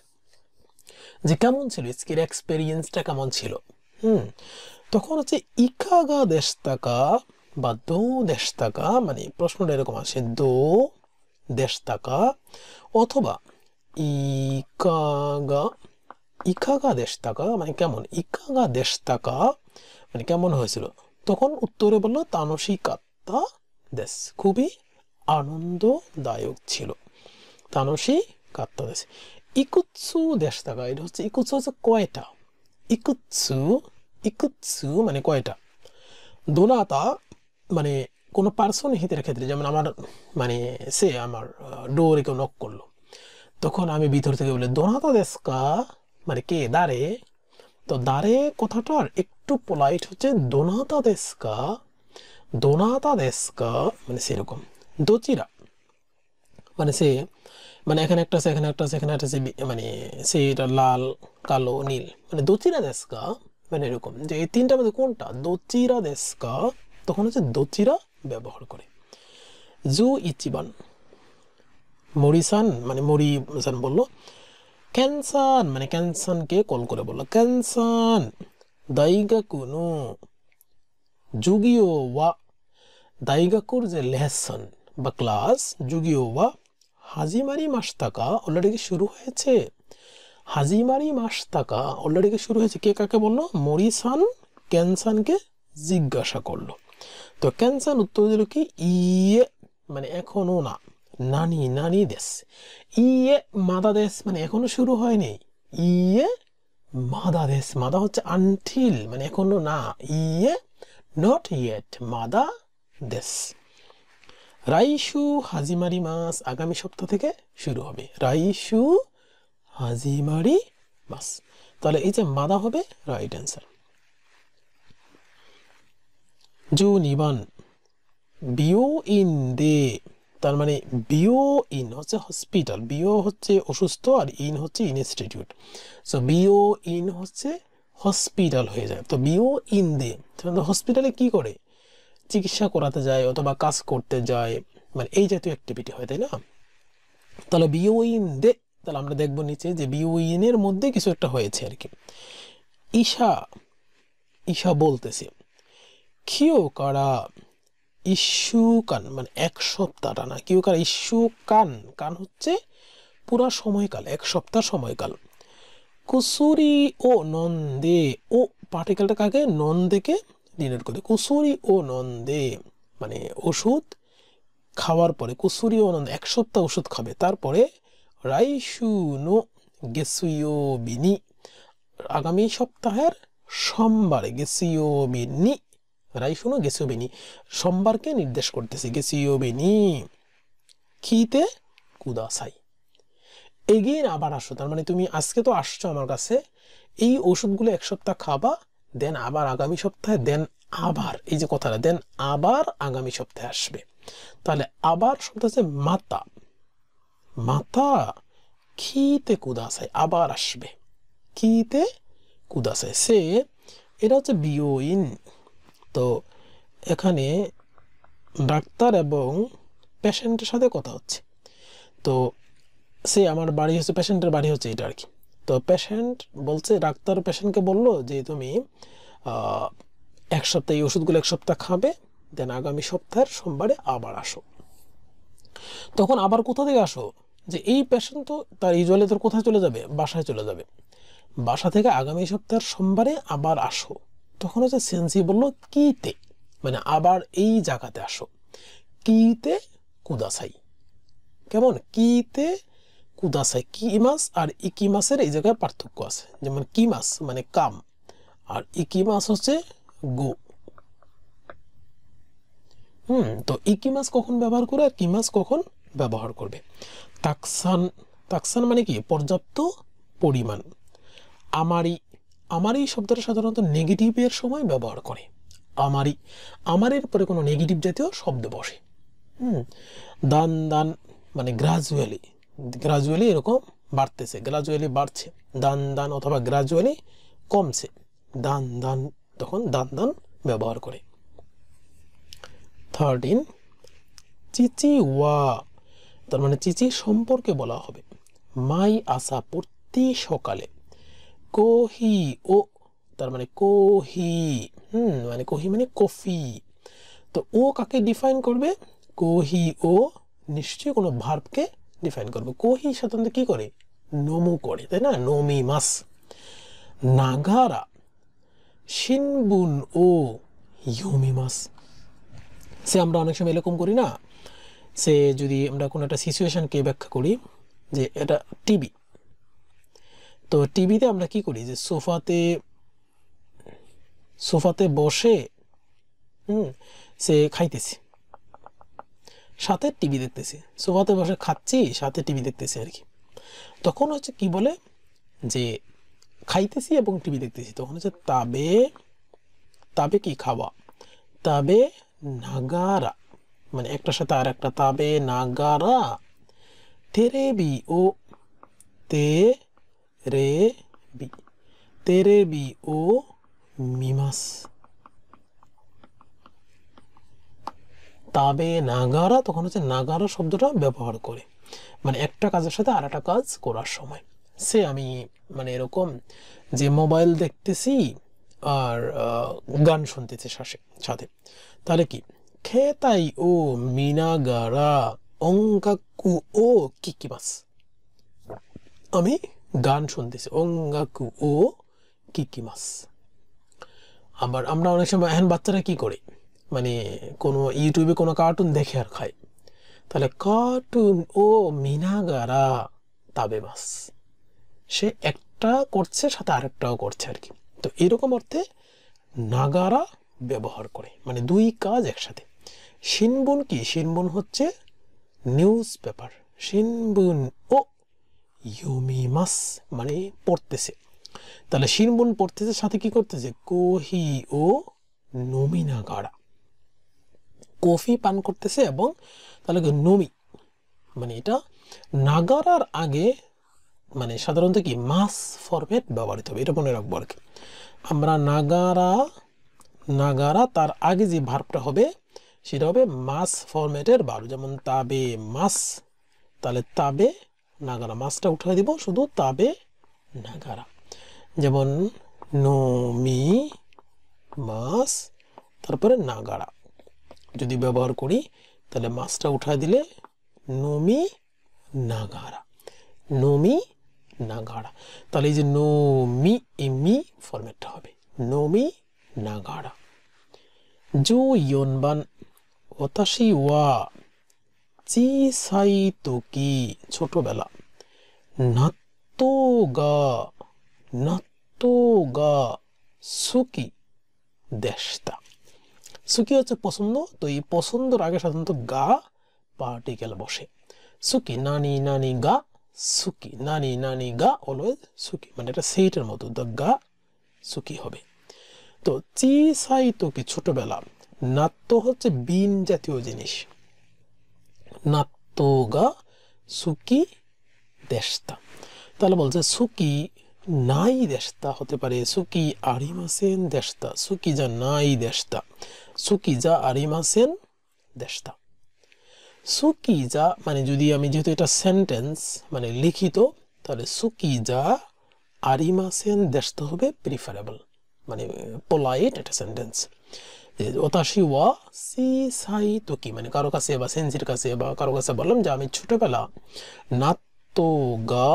যে কেমন ছিল স্কির এক্সপেরিয়েন্সটা কেমন ছিল তখন হচ্ছে ইকাগা দেশতাকা বা দো দেশতাকা মানে প্রশ্নটা এরকম আসে দো দেশতাকা অথবা ইকাগা দেশতাকা মানে কেমন ইকাগা দেশতাকা মানে কেমন হয়েছিল তখন উত্তরে বললো তানশিকাত্তা দেশ খুবই আনন্দদায়ক ছিল তানশিকাত্তা দেশ ইকুৎসু দেশতাকা এটা হচ্ছে ইকুৎসু হচ্ছে কয়টা ইকুৎসু মানে কয়টা দোনাতা মানে কোনো পার্সন হিতের ক্ষেত্রে যেমন আমার মানে সে আমার ডোরে কেউ নক করলো তখন আমি ভিতর থেকে বলি দোনাতা দেশকা মানে কে দাঁড়ে তো দাঁড়ে কথাটার একটু পোলাইট হচ্ছে দোনাতা দেশকা মানে সেরকম দোচিরা মানে সে মানে এখানে একটা আছে এখানে একটা আছে এখানে একটা আছে মানে সে এটা লাল কালো নীল মানে দোচিরা দেশকা মানে এরকম যে এই তিনটার মধ্যে কোনটা দোচিরা দেশকা তখন হচ্ছে দোচিরা ব্যবহার করে জু ইচিবান মরিসান মানে মরিসান বললো ক্যানসান মানে ক্যানসানকে কল করে বললো ক্যানসান দাইগাকু নো জুগিও ওয়া দাইগাকুর যে লেসন বা ক্লাস জুগিও ওয়া হাজিমারি মাসতাকা অলরেডি কি শুরু হয়েছে হাজিমারি মাসতাকা অলরেডি কি শুরু হয়েছে কে কাকে বললো মরিসান ক্যানসানকে জিজ্ঞাসা করলো তো ক্যানসান উত্তর দিল কি ইয়ে মানে এখনো না নানি নানি দেশ ইয়ে মাদা দেশ মানে এখনো শুরু হয়নি ইয়ে মাদা দেশ মাদা হচ্ছে আনটিল মানে এখনো না ইয়ে নট ইয়েট মাদা দেশ রাইশু হাজিমারি মাস আগামী সপ্তাহ থেকে শুরু হবে রাইশু হাজিমারি মাস তাহলে এই যে মাদা হবে রাইট অ্যান্সার 12번 বিওইন দে তার মানে বিওইন হচ্ছে হসপিটাল বিও হচ্ছে অসুস্থ আর ইন হচ্ছে ইনস্টিটিউট সো বিওইন হচ্ছে হসপিটাল হয়ে যায় তো বিওইন দে হসপিটালে কি করে চিকিৎসা করাতে যায় অথবা কাজ করতে যায় মানে এই জাতীয় অ্যাক্টিভিটি হয় তাই না তাহলে বিওইন দে তাহলে আমরা দেখব নিচে যে বিওইনের মধ্যে কিছু একটা হয়েছে আর কি ঈশা বলতেছে কিও কারা ইস্যুকান মানে এক সপ্তাহ টানা কিও কারা ইস্যুকান কান হচ্ছে পুরা সময়কাল এক সপ্তাহ সময়কাল কুসুরি ও নন্দে ও পার্টিকেলটা কাকে নন্দেকে ডিনোট করে কুসুরি ও নন্দে মানে ওষুধ খাওয়ার পরে কুসুরি ও নন্দে এক সপ্তাহ ওষুধ খাবে তারপরে রাইশু নো গেসুয়ো বিনি আগামী সপ্তাহের সোমবারে গেসুয়ো বিনি রাই শুনো গেসিওবেনি সোমবারকে নির্দেশ করতেছে গেসিওবেনি কিতে কুদাসাই এগেইন আবার আসো তার মানে তুমি আজকে তো আসছো আমার কাছে এই ওষুধগুলো এক সপ্তাহ খাবা দেন আবার আগামী সপ্তাহে দেন আবার এই যে কথাটা দেন আবার আগামী সপ্তাহে আসবে তাহলে আবার শব্দ হচ্ছে মাতা মাতা কিতে কুদাসাই আবার আসবে কিতে কুদাসাই সে এটা হচ্ছে বিয়োইন তো এখানে ডাক্তার এবং পেশেন্টের সাথে কথা হচ্ছে তো সে আমার বাড়ি হচ্ছে পেশেন্টের বাড়ি হচ্ছে এটা আর কি তো পেশেন্ট বলছে ডাক্তার পেশেন্টকে বলল যে তুমি এক সপ্তাহ এই ওষুধগুলো এক সপ্তাহ খাবে দেন আগামী সপ্তাহের সোমবারে আবার আসো তখন আবার কোথা থেকে আসো যে এই পেশেন্ট তো তার ইউজুয়ালি তোর কোথায় চলে যাবে বাসায় চলে যাবে বাসা থেকে আগামী সপ্তাহের সোমবারে আবার আসো তখন হচ্ছে সেন্সি বললো কিতে মানে আবার এই জায়গাতে আসো কিতে কুদাসাই কেমন কিতে কুদাসাই কিমাস আর ইকিমাসের এই জায়গায় পার্থক্য আছে যেমন কিমাস মানে কাম আর ইকিমাস হচ্ছে গো তো ইকিমাস কখন ব্যবহার করে আর কিমাস কখন ব্যবহার করবে তাকসান তাকসান মানে কি পর্যাপ্ত পরিমাণ আমারি আমারি শব্দটা সাধারণত নেগেটিভের সময় ব্যবহার করে আমারি আমারের পরে কোনো নেগেটিভ জাতীয় শব্দ বসে দান দান মানে গ্রাজুয়ালি গ্রাজুয়ালি এরকম বাড়তেছে গ্রাজুয়ালি বাড়ছে দান দান অথবা গ্রাজুয়ালি কমছে দান দান তখন দান দান ব্যবহার করে 13 চিচি ওয়া তার মানে চিচি সম্পর্কে বলা হবে মাই আসা প্রতি সকালে কোহি ও তার মানে কোহি মানে কোহি মানে কফি তো ও কাকে ডিফাইন করবে কোহি ও নিশ্চয়ই কোনো ভার্বকে ডিফাইন করবে কোহি সাধারণত কি করে নোমু করে তাই না নোমি মাস নাগারা শিনবুন ও ইউমিমাস সে আমরা অনেক সময় এরকম করি না সে যদি আমরা কোনো একটা সিচুয়েশনকে ব্যাখ্যা করি যে এটা টিভি তো টিভিতে আমরা কি করি যে সোফাতে বসে সে খাইতেছি সাথে টিভি দেখতেছি সোফাতে বসে খাচ্ছি সাথে টিভি দেখতেছি আর কি তখন হচ্ছে কি বলে যে খাইতেছি এবং টিভি দেখতেছি তখন হচ্ছে তাবে তাবে কি খাওয়া তাবে নাগারা মানে একটার সাথে আর একটা তাবে নাগারা তেরেবি ও তেরেবি ও মিমাস তাবে নাগারা তখন হচ্ছে নাগারা শব্দটা ব্যবহার করে মানে একটা কাজের সাথে আর একটা কাজ করার সময় সে আমি মানে এরকম যে মোবাইল দেখতেছি আর গান শুনতেছি সাথে তাহলে কি খেতাই ও মিনাগারা অঙ্গাকু ও কিকিমাস আমি গান শুনতেছি অঙ্গাকু ও কিকিমাস আবার আমরা অনেক সময় এখন বাচ্চারা কি করে মানে কোনো ইউটিউবে কোনো কার্টুন দেখে আর খায় তাহলে কার্টুন ও মিনাগারা তাবেমাস সে একটা করছে সাথে আরেকটাও করছে আর কি তো এরকম অর্থে নাগারা ব্যবহার করে মানে দুই কাজ একসাথে শিনবুন কি শিনবুন হচ্ছে নিউজ পেপার শিনবুন ও ইউমিমাস মানে পড়তেছে তাহলে শিনবুন পড়তেছে সাথে কি করতেছে কোহি ও নমিনাগারা কফি পান করতেছে এবং তাহলে নমি মানে এটা নাগারার আগে মানে সাধারণত কি মাস ফরম্যাট ব্যবহৃত হবে এটা মনে রাখবো আর কি আমরা নাগারা তার আগে যে ভার্বটা হবে সেটা হবে মাস ফরম্যাটের ভার্ব যেমন তাবে মাস তাহলে তাবে নাগারা মাসটা উঠিয়ে দিব শুধু তাবে নাগারা যেমন নোমি মাস তারপরে নাগারা যদি ব্যবহার করি তাহলে মাসটা উঠায় দিলে নোমি নাগারা নোমি নাগারা তাহলে এই যে নোমি মি ফরম্যাটটা হবে নোমি নাগারা জো ইয়নবান ওতাশি ওয়া চিসাই তোকি ছোটবেলা নাত্তো গা সুকি দেশতা সুকি হচ্ছে পছন্দ, তো এই পছন্দর আগে সাধারণত গা পার্টিকেল বসে। সুকি নানি নানি গা সুকি, নানি নানি গা অলওয়েজ সুকি, মানে এটা সেইটের মতো, দ্য গা সুকি হবে। তো চিসাই তোকি ছোটবেলা, নাত্ত হচ্ছে বিন জাতীয় জিনিস, নাত্তো গা সুকি দেশতা, তাহলে বলছে সুকি নাই দেশতা হতে পারে সুকি আরিমাসেন দেশতা, সুকি যা নাই দেশতা, সুকি যা আরিমাসেন দেশতা। সুকি যা মানে যদি আমি যেহেতু এটা সেন্টেন্স মানে লিখিত, তাহলে সুকি যা আরিমাসেন দেশতা হবে প্রিফারেবল, মানে পোলাইট একটা সেন্টেন্স। ওতাশি ওয়া চিসাই তোকি মানে কারো কাছে বা সেন্সির কাছে বা কারো কাছে বললাম যে আমি ছোটবেলা নাত্তো গা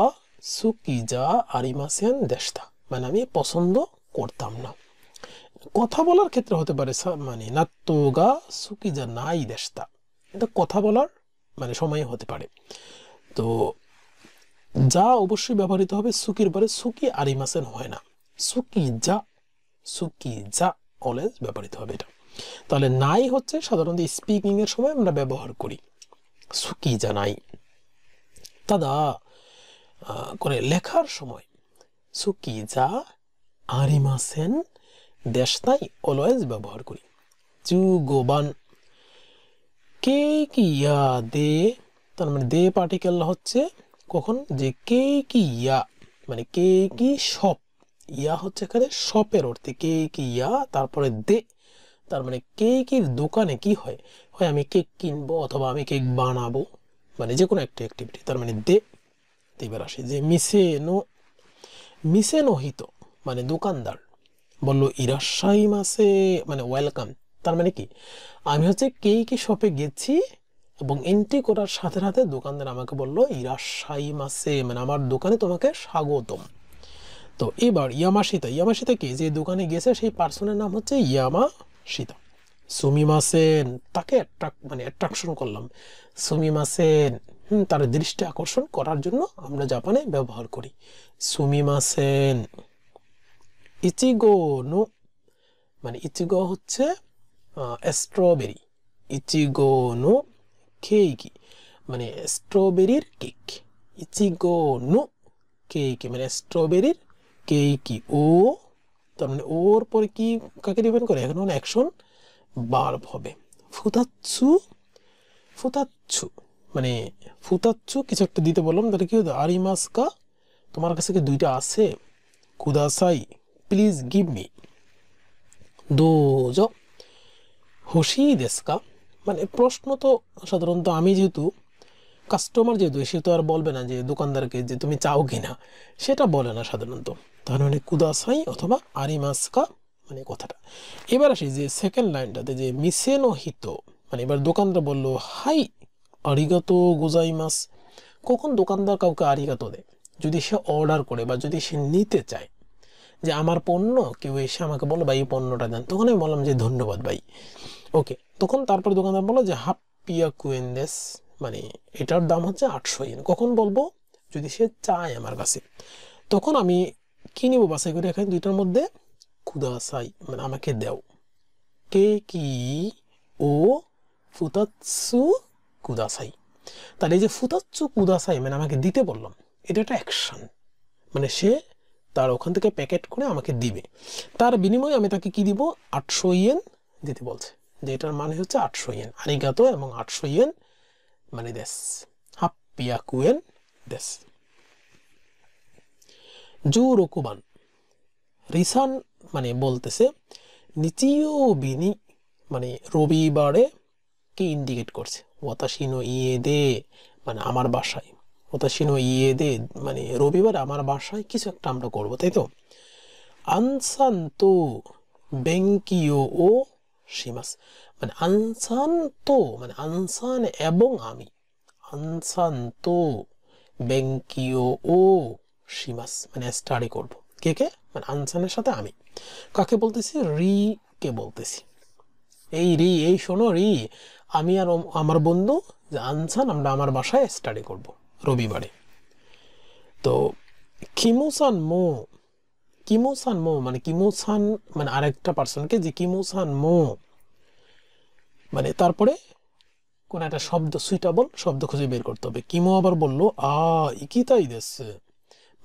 সুকি যা আরিমাসেন দেশতা, মানে আমি পছন্দ করতাম না। কথা বলার ক্ষেত্রে হতে পারে মানে নাত্তো গা সুকি যা নাই দেশতা, এটা কথা বলার মানে সময় হতে পারে। তো যা অবশ্যই ব্যবহৃত হবে সুকির পরে, সুকি আরিমাসেন হয় না, সুকি যা অলওয়েজ ব্যবহৃত হবে এটা। তাহলে নাই হচ্ছে সাধারণত স্পিকিং এর সময় আমরা ব্যবহার করি, সুকি যা নাই। তাদা করে লেখার সময় সুকি যা আরিমাসেন দেশতাই অলওয়েজ ব্যবহার করি। 15番ケーキ屋で, তার মানে দে পার্টিকেল হচ্ছে কখন, যে কেকি ইয়া মানে কেকি শপ, ইয়া হচ্ছে এখানে শপের অর্থে, কেকি ইয়া তারপরে দে, তার মানে কেকির দোকানে কি হয়, হয় আমি কেক কিনবো অথবা আমি কেক বানাবো, মানে যে কোনো একটা অ্যাক্টিভিটি, তার মানে দে। এবার আসে যে মিসে নোহিত মানে দোকানদার বললো ইরাশাইমাসে মানে ওয়েলকাম, তার মানে কি আমি হচ্ছে কেকি শপে গেছি এবং এন্ট্রি করার সাথে সাথে দোকানদার আমাকে বললো ইরাশাইমাসে মানে আমার দোকানে তোমাকে স্বাগতম। তো এবার ইয়ামাশিতা কি, যে দোকানে গেছে সেই পার্সনের নাম হচ্ছে ইয়ামাশিতা। সুমিমাসেন তাকে মানে অ্যাট্রাকশন করলাম, সুমিমাসেন তার দৃষ্টি আকর্ষণ করার জন্য আমরা জাপানে ব্যবহার করি সুমিমাসেন। ইচিগো নো মানে ইচিগো হচ্ছে স্ট্রবেরি, ইচিগো নো কেকি মানে স্ট্রবেরির কেক, ইচিগো নো কেকি মানে স্ট্রবেরির কেকি। ও তার মানে ওর পরে কি কাকে ডিপেন্ড করে, এখন অ্যাকশন ভার্ব হবে। ফুতাচ্ছু মানে ফুতাচ্ছু কিছু একটা দিতে বললাম, তাহলে কি হতো আরিমাস্কা তোমার কাছে কি দুইটা আছে, কুদাসাই প্লিজ গিভ মি, দোজো হোশি দেস্কা মানে প্রশ্ন তো সাধারণত আমি যেহেতু কাস্টমার যেহেতু সে তো আর বলবে না যে দোকানদারকে যে তুমি চাও কিনা, সেটা বলে না সাধারণত, তাহলে মানে কুদাসাই অথবা আরিমাস্কা মানে কথাটা। এবার আসি যে সেকেন্ড লাইনটাতে যে মিসেনো হিতো মানে এবার দোকানদার বললো হাই আরিগাতো গোজাইমাস, কখন দোকানদার কাউকে আরিগাতো দেয়, যদি সে অর্ডার করে বা যদি সে নিতে চায়, যে আমার পণ্য কেউ এসে আমাকে বলো ভাই এই পণ্যটা দেন, তখন আমি বললাম যে ধন্যবাদ ভাই, ওকে। তখন তারপর দোকানদার বললো যে হাপ্পিয়া কুয়েন্দেস মানে এটার দাম হচ্ছে 800 ইয়েন, কখন বলবো, যদি সে চায় আমার কাছে, তখন আমি কি নিবো বাছাই করে, এখানে দুইটার মধ্যে কুদাসাই মানে আমাকে দাও, কেকি ও ফুতাৎসু কুদাসাই, তাহলে এই যে ফুতাৎসু কুদাসাই মানে আমাকে দিতে বললাম, এটা একটা অ্যাকশন, মানে সে তার ওখান থেকে প্যাকেট করে আমাকে দিবে, তার বিনিময়ে আমি তাকে কি দিব 800 ইয়েন দিতে বলছে, যে এটার মানে হচ্ছে 800 ইয়েন, আরিগাতো এবং 800 ইয়েন মানে দেশ, হাপ্পিয়া কুয়েন দেশ। 16番রিসান মানে বলতেছে নিচিয়োবিনি মানে রবিবারে কি ইন্ডিকেট করছে, ওয়াতাশি নো ইয়ে দে মানে আমার বাসায়, ওতাশি নো ইয়ে দে মানে রবিবার আমার বাসায় কিছু একটা আমরা করবো, তাই তো। আনসান তো বেঙ্কিও ও শিমাস মানে আনসান তো মানে আনসান এবং আমি, আনসান তো বেঙ্কিও ও শিমাস মানে স্টাডি করব, কে কে মানে আনসানের সাথে আমি, কাকে বলতেছি রি কে বলতেছি, এই রি এই শোনো রি আমি আর আমার বন্ধু যে আনসান আমরা আমার বাসায় স্টাডি করব রবিবারে। তো কিমুসান মো মানে কিমুসান মানে আরেকটা পার্সনকে যে কিমুসান মো মানে তারপরে কোন একটা শব্দ সুইটেবল শব্দ খুঁজে বের করতে হবে কিমো আবার বললো ইকিতাই দেশে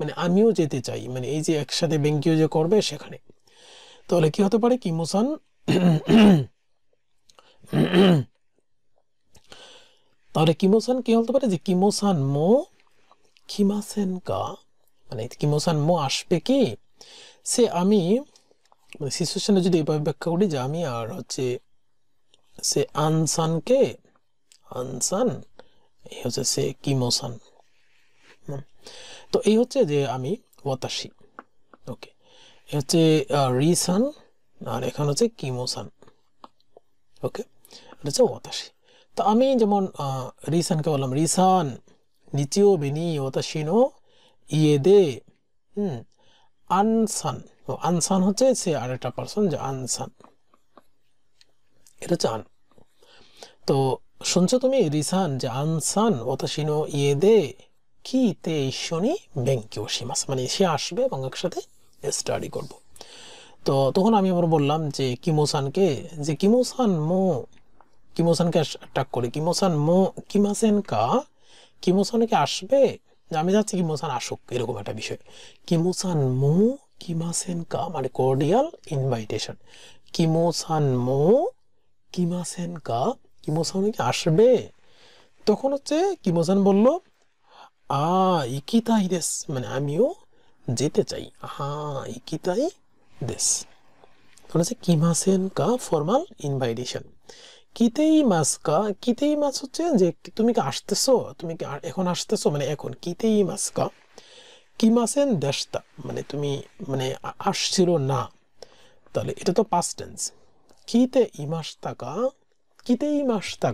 মানে আমিও যেতে চাই মানে এই যে একসাথে বেঙ্কিও যে করবে সেখানে তাহলে কি হতে পারে কিমোসান তাহলে কিমোসান কি হতে পারে যে কিমোসান মো কিমাসেন কা মানে কিমোসান মো আসবে কি সে আমি মানে সিচুয়েশনে যদি এভাবে ব্যাখ্যা করি যে আমি আর হচ্ছে সে আনসানকে আনসান এই হচ্ছে সে কিমোসান তো এই হচ্ছে যে আমি ওয়াতাশি ওকে এই হচ্ছে রিসান আর এখানে হচ্ছে কিমোসান ওকে এটা হচ্ছে ওয়াতাশি তো আমি যেমন রিসানকে বললাম রিসান নিচিও বেনি ওয়াতাশি নো ইয়ে দে আনসান আনসান হচ্ছে সে আরেকটা পারসন যে আনসান এটা হচ্ছে আন তো শুনছো তুমি রিসান যে আনসান ওতাশি নো ইয়ে দে কিতে ইশোনি বেঙ্কিও শিমাস মানে সে আসবে এবং একসাথে স্টাডি করব তো তখন আমি আবার বললাম যে কিমোসানকে যে কিমোসানকে অ্যাটাক করি কিমোসান মো কিমাসেন কা কিমোসানকে আসবে আমি যাচ্ছি কিমোসান আসুক এরকম একটা বিষয় কিমোসান মো কিমাসেন কা মানে কর্ডিয়াল ইনভাইটেশন কিমোসান মো কিমাসেন কা কিমোসান কি আসবে তখন হচ্ছে কিমোসান বলল ইকিতাই দেস মানে আমিও যেতে চাই ইকিতাই দেস তখন হচ্ছে কিমাসেন কা ফর্মাল ইনভাইটেশন কিতেই মাস কা কিতেই মাস হচ্ছে যে তুমি কি আসতেছো তুমি কি এখন আসতেছো মানে এখন কিতেই মাস কা কিমাসেন দেশতা মানে তুমি মানে আসছিল না তাহলে এটা তো পাস্ট টেন্স কিতে ইমাশতা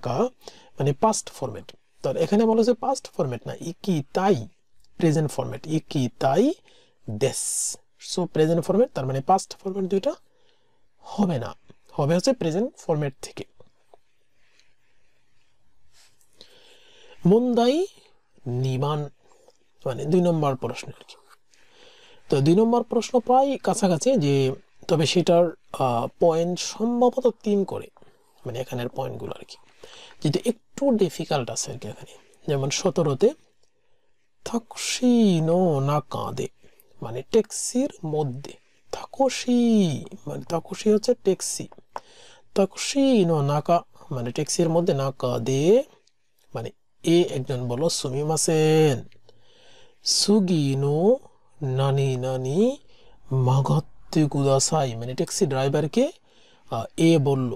কা মানে পাস্ট ফরম্যাট তাহলে এখানে বলা হচ্ছে পাস্ট ফরম্যাট না ইকিতাই প্রেজেন্ট ফরম্যাট ইকিতাই দেশ সো প্রেজেন্ট ফরম্যাট তার মানে পাস্ট ফরম্যাট দুইটা হবে না হবে হচ্ছে প্রেজেন্ট ফরম্যাট থেকে মুন্দাই নিমান মানে 2 নম্বর প্রশ্ন আর কি তো 2 নম্বর প্রশ্ন প্রায় কাছাকাছি যে তবে সেটার পয়েন্ট সম্ভবত 3 করে মানে এখানের পয়েন্টগুলো আর কি যেটা একটু ডিফিকাল্ট আছে আর কি এখানে যেমন 17তে থাকুশি নো নাকাদে মানে ট্যাক্সির মধ্যে থাকুশি মানে থাকুশি হচ্ছে ট্যাক্সি থাকুশি নো নাকা মানে ট্যাক্সির মধ্যে নাকাদে মানে একজন বলো সুমিমাসেন সুগি নো নানি নানি মাগাত্তে কুদাসাই মানে ট্যাক্সি ড্রাইভারকে বলল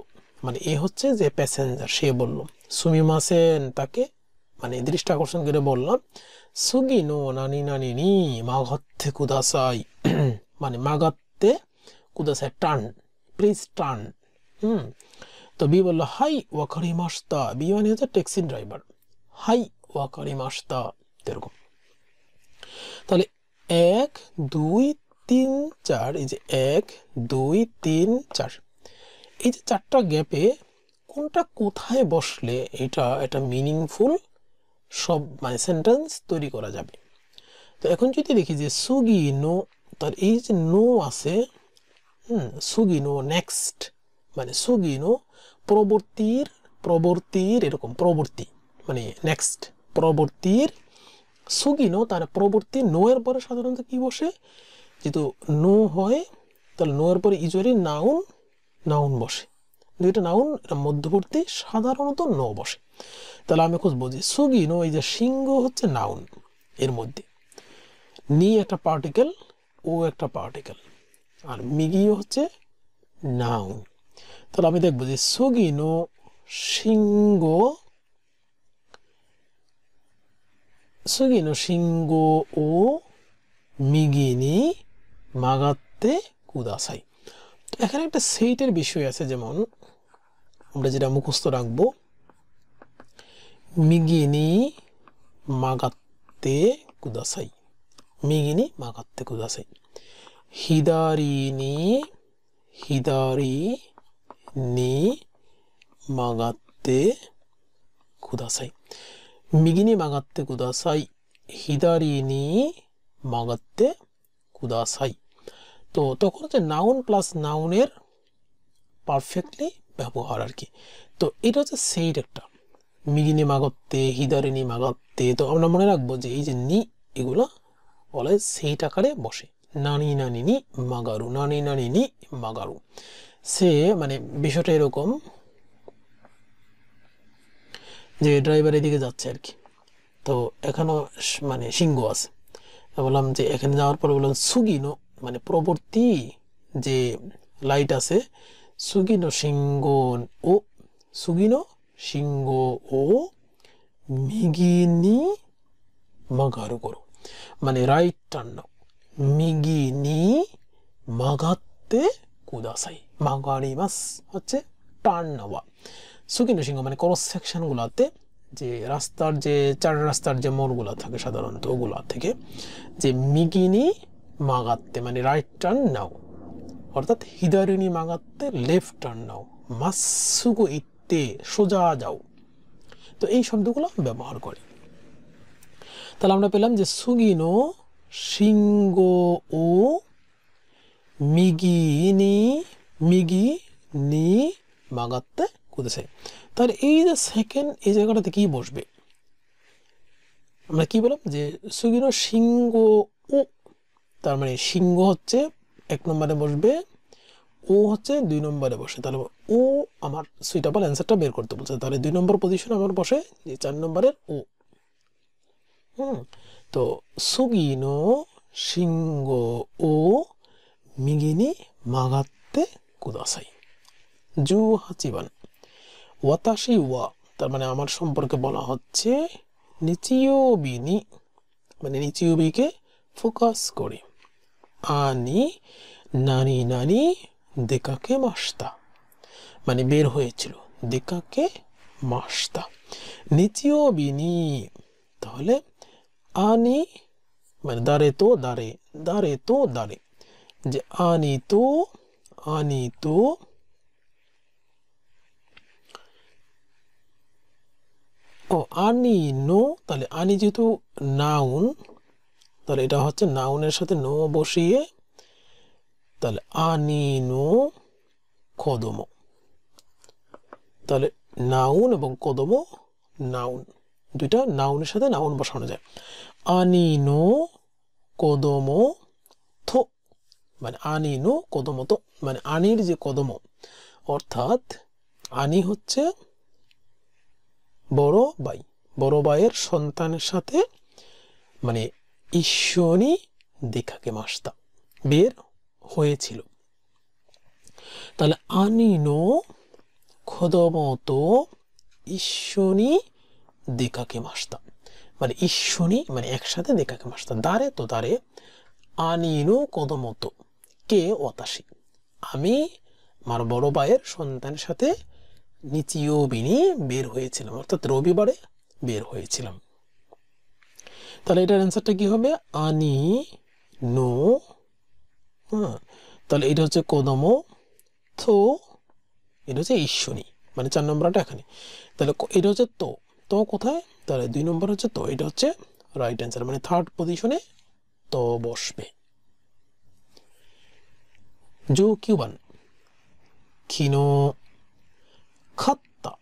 মানে হচ্ছে যে প্যাসেঞ্জার সে বলল সুমিমাসেন তাকে মানে দৃষ্টি আকর্ষণ করে বললাম সুগি নো নানি নানি নি মাগাত্তে কুদাসাই মানে মাগাত্তে কুদাসাই টার্ন প্লিজ টার্ন তো বি বলল হাই ওয়াকারিমাশতা বি মানে হচ্ছে ট্যাক্সি ড্রাইভার হাই ওয়াকারিমাশতা এরকম তাহলে 1 2 3 4 এই যে 1 2 3 4 এই যে 4টা গ্যাপে কোনটা কোথায় বসলে এটা মিনিংফুল সব মানে সেন্টেন্স তৈরি করা যাবে তো এখন যদি দেখি যে সুগি নো তার এই যে নো আছে সুগি নো নেক্সট মানে সুগি নো প্রবর্তীর এরকম প্রবর্তী মানে নেক্সট প্রবর্তীর সুগি নো তার প্রবর্তী নো এর পরে সাধারণত কি বসে যেহেতু নো হয় তাহলে নো এর পরে ইউজুয়ালি নাউন বসে দুইটা নাউন এটা মধ্যবর্তী সাধারণত নো বসে তাহলে আমি খুঁজবো যে সুগি নো এই যে সিংহ হচ্ছে নাউন এর মধ্যে নি একটা পার্টিকেল ও একটা পার্টিকেল আর মিগিও হচ্ছে নাউন তাহলে আমি দেখবো যে সুগি নো সিংহ ও মিগিনি মাগাত্তে কুদাসাই তো এখানে একটা সেইটের বিষয় আছে যেমন আমরা যেটা মুখস্থ রাখবো মিগিনি মাগাত্তে কুদাসাই হিদারি নি মাগাত্তে কুদাসাই মিগিনি মাগাত্তে কুদাসাই হিদারি নি মাগাত্তে কুদাসাই তো তখন হচ্ছে নাউন প্লাস নাউনের পারফেক্টলি ব্যবহার আর কি। তো এটা হচ্ছে সেইট একটা মিগিনি মাগত্তে হিদারিনি মাগাত্তে। তো আমরা মনে রাখবো যে এই যে নি এগুলো বলা হয় সেইট আকারে বসে। নানি নানি নি মাগারু, নানি নানি নি মাগারু। সে মানে বিষয়টা এরকম যে ড্রাইভার এদিকে যাচ্ছে আর কি। তো এখনো মানে সিংহ আছে। বললাম যে এখানে যাওয়ার পর বললাম সুগিনো মানে পরবর্তী যে লাইট আছে সুগিনো সিংহ ও সুগিনো সিংহ ও মিগিনি মাগারু করো মানে রাইট টার্ন নাও। মিগিনি মাগাত্তে কুদাসাই, মাগারিমাস হচ্ছে টার্ন নেওয়া। সুগিনো সিংহ মানে ক্রস সেকশন গুলাতে যে রাস্তার যে চার রাস্তার যে মোড়গুলো থাকে সাধারণত ওগুলা থেকে যে মিগিনি মাগাত্তে মানে রাইট টার্ন নাও, অর্থাৎ হিদারিনি মাগাত্তে লেফট টার্ন নাও, মাসুগো ইত্তে সোজা যাও। তো এই শব্দগুলো ব্যবহার করে। তাহলে আমরা পেলাম যে সুগিনো সিংগো ও মিগি নি মাগাত্তে কুদেসাই। তাহলে এই যে সেকেন্ড এই জায়গাটাতে কি বসবে, আমরা কি বললাম যে সুগিনো সিংহ ও, তার মানে সিংহ হচ্ছে 1 নম্বরে বসবে, ও হচ্ছে 2 নম্বরে বসে। তাহলে ও আমার সুইটেবল অ্যান্সারটা বের করতে বলছে। তাহলে 2 নম্বর পজিশন আমার বসে যে 4 নম্বরের ও। তো সুগিনো সিংহ ও মিগিনি মাগাত্তে কুদাসাই। 18番ওয়াতাশি ওয়া, তার মানে আমার সম্পর্কে বলা হচ্ছে নিচিয়োবি মানে নিচিয়োবিকে ফোকাস করে। আনি নানি নানি দেকাকে মাস্তা মানে বের হয়েছিল, দেকাকে মাস্তা নিচিয়োবি নি। তাহলে আনি মানে দাঁড়ে তো দাঁড়ে, দাঁড়ে তো দাঁড়ে, যে আনি তো ও আনি নো। তাহলে আনি যেহেতু নাউন, তাহলে এটা হচ্ছে নাউনের সাথে নো বসিয়ে, তাহলে আনি নো কোদোমো। তাহলে নাউন এবং কোদোমো নাউন, দুইটা নাউনের সাথে নাউন বসানো যায়। আনি নো কোদোমো থো মানে আনি নো কোদোমো তো মানে আনির যে কোদোমো, অর্থাৎ আনি হচ্ছে বড় ভাই, বড় ভাইয়ের সন্তানের সাথে মানে ইশোনি দেখাকে মাস্তা বের হয়েছিল। তাহলে আনি নো কোদোমো তো ইশোনি দেখাকে মাস্তা মানে ইশোনি মানে একসাথে দেখাকে মাস্তা। দাঁড়ে তো দাঁড়ে আনি নো কোদোমো তো কে ওয়াতাশি আমি আমার বড় ভাইয়ের সন্তানের সাথে নিচিয়োবিনি বের হয়েছিলাম, অর্থাৎ রবিবারে বের হয়েছিলাম। তাহলে এটার অ্যান্সারটা কি হবে আনি নো। তাহলে এটা হচ্ছে কোদোমো তো, এটা হচ্ছে ইশোনি মানে 4 নম্বরটা এখানে। তাহলে এটা হচ্ছে তো, তো কোথায়, তাহলে 2 নম্বর হচ্ছে তো, এটা হচ্ছে রাইট অ্যান্সার মানে থার্ড পজিশনে তো বসবে। 19番昨日買った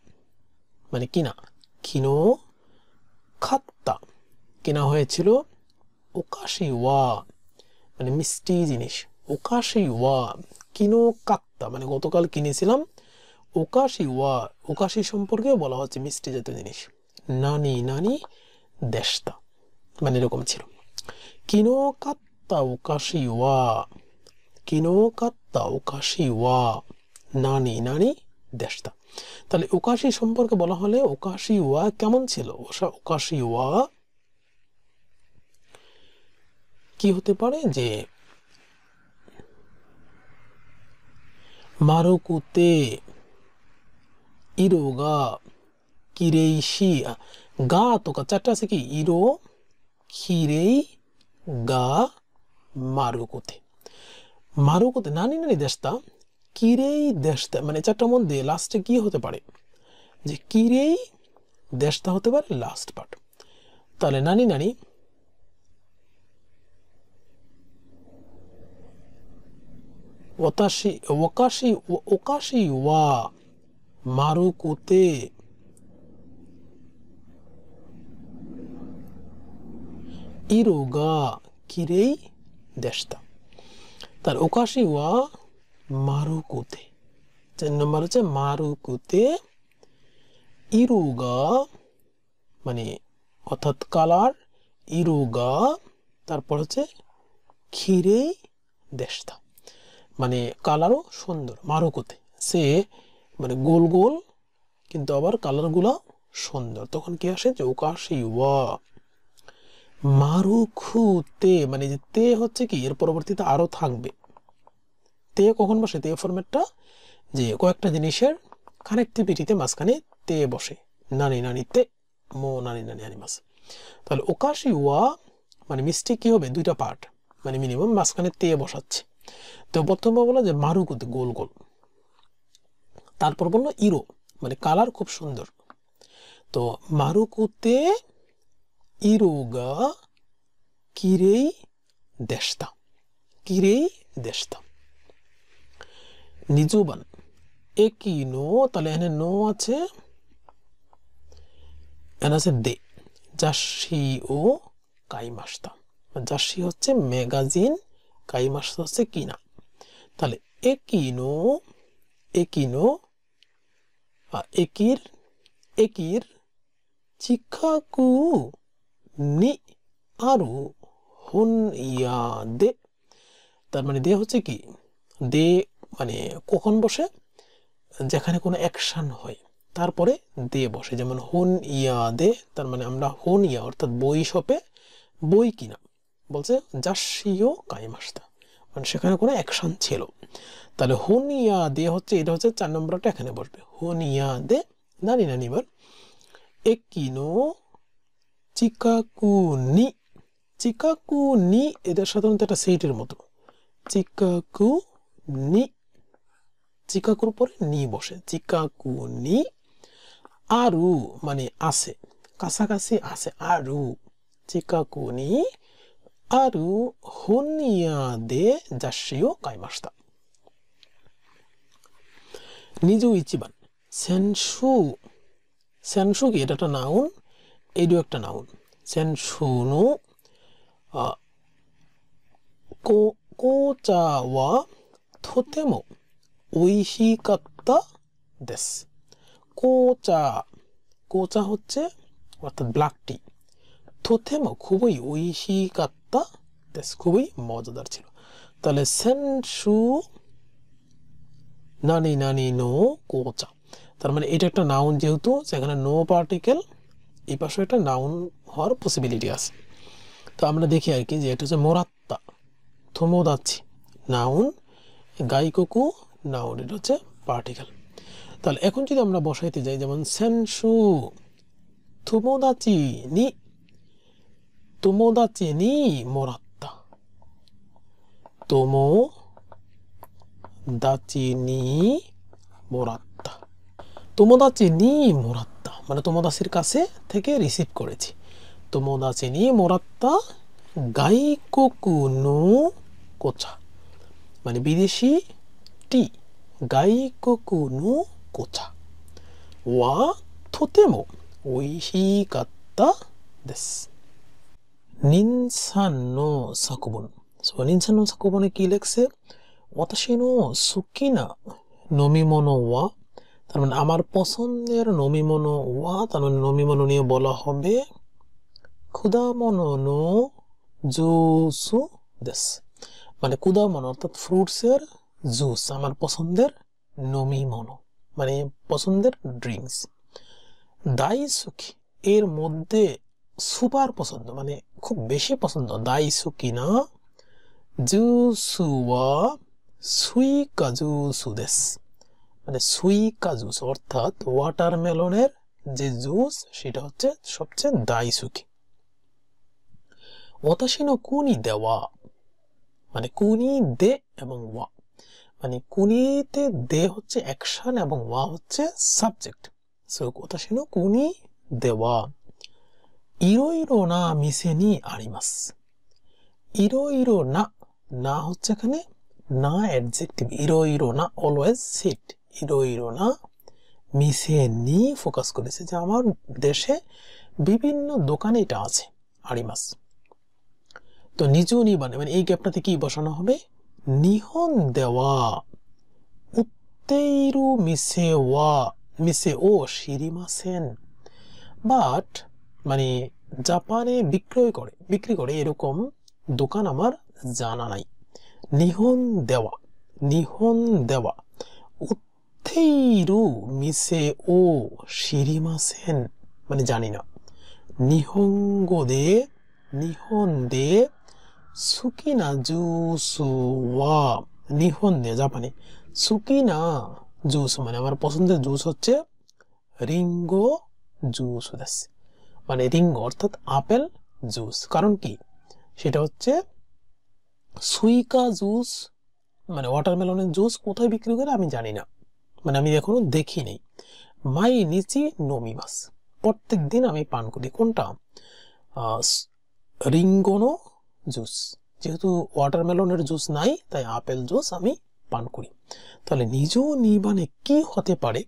মানে কিনা, কিনো খাত্তা কেনা হয়েছিল, ওকাশি ওয়া মানে মিষ্টি জিনিস, ওকাশি ওয়া কিনো কাত্তা মানে গতকাল কিনেছিলাম, ওকাশি ওয়া ওকাশি সম্পর্কে বলা হচ্ছে মিষ্টি জাতীয় জিনিস। নানি নানি দেশতা মানে এরকম ছিল। কিনো কাত্তা ওকাশি ওয়া, কিনো কাত্তা ওকাশি ওয়া নানি নানি দেশতা। তাহলে ওকাশি সম্পর্কে বলা হলে ওকাশি ওয়া কেমন ছিল, ওকাশি ওয়া কি হতে পারে যে মারুকুতে ইরো গা কিরেইশি, গা তোか চারটা আছে কি ইরো কিরেই গা মারুকুতে, মারুকুতে নানি নানি দেশতা কিরেই দেশতা মানে চারটার মধ্যে লাস্টে কি হতে পারে, যে কিরেই দেশতা হতে পারে লাস্ট পার্ট। তাহলে নানি নানি ওকাশি ওয়া মারুকোতে ইরোগা কিরেই দেশতা। তার ওকাশি ওয়া মারুকোতে। 4 নম্বর হচ্ছে মারুকোতে ইরোগা মানে অর্থাৎ কালার, ইরোগা তারপর হচ্ছে খিরেই দেশতা মানে কালারও সুন্দর। মারুকোতে সে মানে গোল গোল কিন্তু আবার কালারগুলো সুন্দর, তখন কি আসে যে ওকাশি ওয়া। মারুকুতে মানে যে তে হচ্ছে কি এর পরবর্তীতে আরো থাকবে। তে কখন বসে? তে ফরম্যাটটা যে কয়েকটা জিনিসের কানেক্টিভিটিতে মাঝখানে তে বসে। নানি নানি তে মো নানি নানি আনিমাস। তাহলে ওকাশি ওয়া মানে মিস্টেক কি হবে? দুইটা পার্ট মানে মিনিমাম মাঝখানে তে বসাচ্ছে। তো প্রথমে বললো যে মারুকুতে গোল গোল, তারপর বললো ইরো মানে কালার খুব সুন্দর। তো মারুকুতে ইরোগা কিরেই দেশতা, কিরেই দেশতা। নিজুবান একি নো, তাহলে এখানে নো আছে, এখানে আছে দে। জাসি ও কাইমাস্তা, জাসি হচ্ছে ম্যাগাজিন, কাইমাস্তা হচ্ছে কিনা। তাহলে একিনো, একিনো একির, একির চিকাকু নি আরু হনইয়া দে। তার মানে দে হচ্ছে কি? দে মানে কখন বসে? যেখানে কোনো অ্যাকশন হয় তারপরে দে বসে, যেমন হুন ইয়া দে। তার মানে আমরা হুন ইয়া অর্থাৎ বই শপে বই কিনা, বলছে জাসিও কাইমাস্তা মানে সেখানে কোনো অ্যাকশন ছিল। তাহলে হুন ইয়া দে হচ্ছে, এটা হচ্ছে 4 নম্বরটা এখানে বসবে। হুন ইয়া দে নানি নানি বার একিনো চিকাকু নি, চিকাকু নি এদের সাধারণত একটা সেইটের মতো। চিকাকু নি, চিকাকুর পরে নি বসে, চিকাকু নি আরু মানে আছে, কাছাকাছি আছে, আরু চিকাকু নি আরু হনিয়া দে জাসিও কাইমাস্তা। নিজু ইচিবান সেনসু, সেনসু কি? এটা একটা নাউন, এইটাও একটা নাউন। সেনসু নো কোচা ওয়া তোতেমো ওইশিকাত্তা দেস। কোচা, কোচা হচ্ছে অর্থাৎ ব্ল্যাক টি। তোতেমো খুবই, ওইশিকাত্তা দেস খুবই মজাদার ছিল। তাহলে সেনসু নানি নানি নো কোচা, তার মানে এটা একটা নাউন, যেহেতু সেখানে নো পার্টিকেল, এই পাশে একটা নাউন হওয়ার পসিবিলিটি আছে। তো আমরা দেখি আর কি যে এটা হচ্ছে মোরাত্তা, থোমোদাচ্ছি নাউন, গাইকোকু নাউন, এটা হচ্ছে পার্টিকেল। তাহলে এখন যদি আমরা বসাইতে যাই, যেমন সেনসু থোমোদাচি নি, তোমোদাচি নি মোরাত্তা, তোমোদাচি নি মোরাত্তা, তোমোদাচি নি মোরাত্তা মানে তোমোদাচির কাছে থেকে রিসিভ করেছি। তোমোদাচি নি মোরাত্তা গাইকোকু নো কোচা মানে বিদেশি টি, গাইকোকু নো কোচা ওয়া তোতেমো ওইশিকাত্তা দেস। নিনসান নো সাকুবন, নিনসান নো সাকুবনে কি লেখছে? ওয়াতাশি নো সুকিনা নমিমনো ওয়া, তার মানে আমার পছন্দের নমিমনো ওয়া, তার মানে নমিমনো নিয়ে বলা হবে কুদামোনো নো জুসু দেস মানে কুদামোনো অর্থাৎ ফ্রুটসের জুস আমার পছন্দের নমিমনো মানে পছন্দের ড্রিঙ্কস। দাইসুকি এর মধ্যে সুপার পছন্দ মানে খুব বেশি পছন্দ, দাইসুকি না জুসু ওয়া সুইকা জুসু দেস মানে সুইকা জুস অর্থাৎ ওয়াটারমেলনের যে জুস সেটা হচ্ছে সবচেয়ে দাইসুকি। ওতাশি নো কুনি দেওয়া মানে কুনি দে এবং ওয়া মানে কুনিতে দে হচ্ছে অ্যাকশন এবং ওয়া হচ্ছে সাবজেক্ট। সো ওতাশি নো কুনি দেওয়া ইরোইরো না মিসে নি আরিমাস, ইরোইরো না, না হচ্ছে এখানে না অ্যাডজেক্টিভ, ইরোইরো না অলওয়েজ সিট, ইরোইরো না মিসে নি ফোকাস করেছে, যে আমার দেশে বিভিন্ন দোকানে এটা আছে, আরিমাস। তো নিজু নিবান মানে এই গ্যাপটাতে কি বসানো হবে, নিহন দেওয়া উত্তেইরু মিসে ওয়া মিসে ও শিরিমাসেন। বাট মানে জাপানে বিক্রি করে এরকম দোকান আমার জানা নাই। নিহন দেওয়া উত্তেইরু মিসে ও শিরিমাসেন মানে জানি না। নিহন দে সুকিনা জুস ওয়া, নিহন দে জাপানে সুকিনা জুস মানে আমার পছন্দের জুস হচ্ছে রিঙ্গো জুস দেশ, মানে রিঙ্গো অর্থাৎ আপেল জুস। কারণ কি, সেটা হচ্ছে সুইকা জুস মানে ওয়াটারমেলনের জুস কোথায় বিক্রি করে আমি জানি না, মানে আমি এখনো দেখি নেই। মাই নিচি নমিমাস প্রত্যেক দিন আমি পান করি কোনটা, রিঙ্গোনো জুস। যেহেতু ওয়াটারমেলনের জুস নাই তাই আপেল জুস আমি পান করি। তাহলে নিজু নিবানে কি হতে পারে,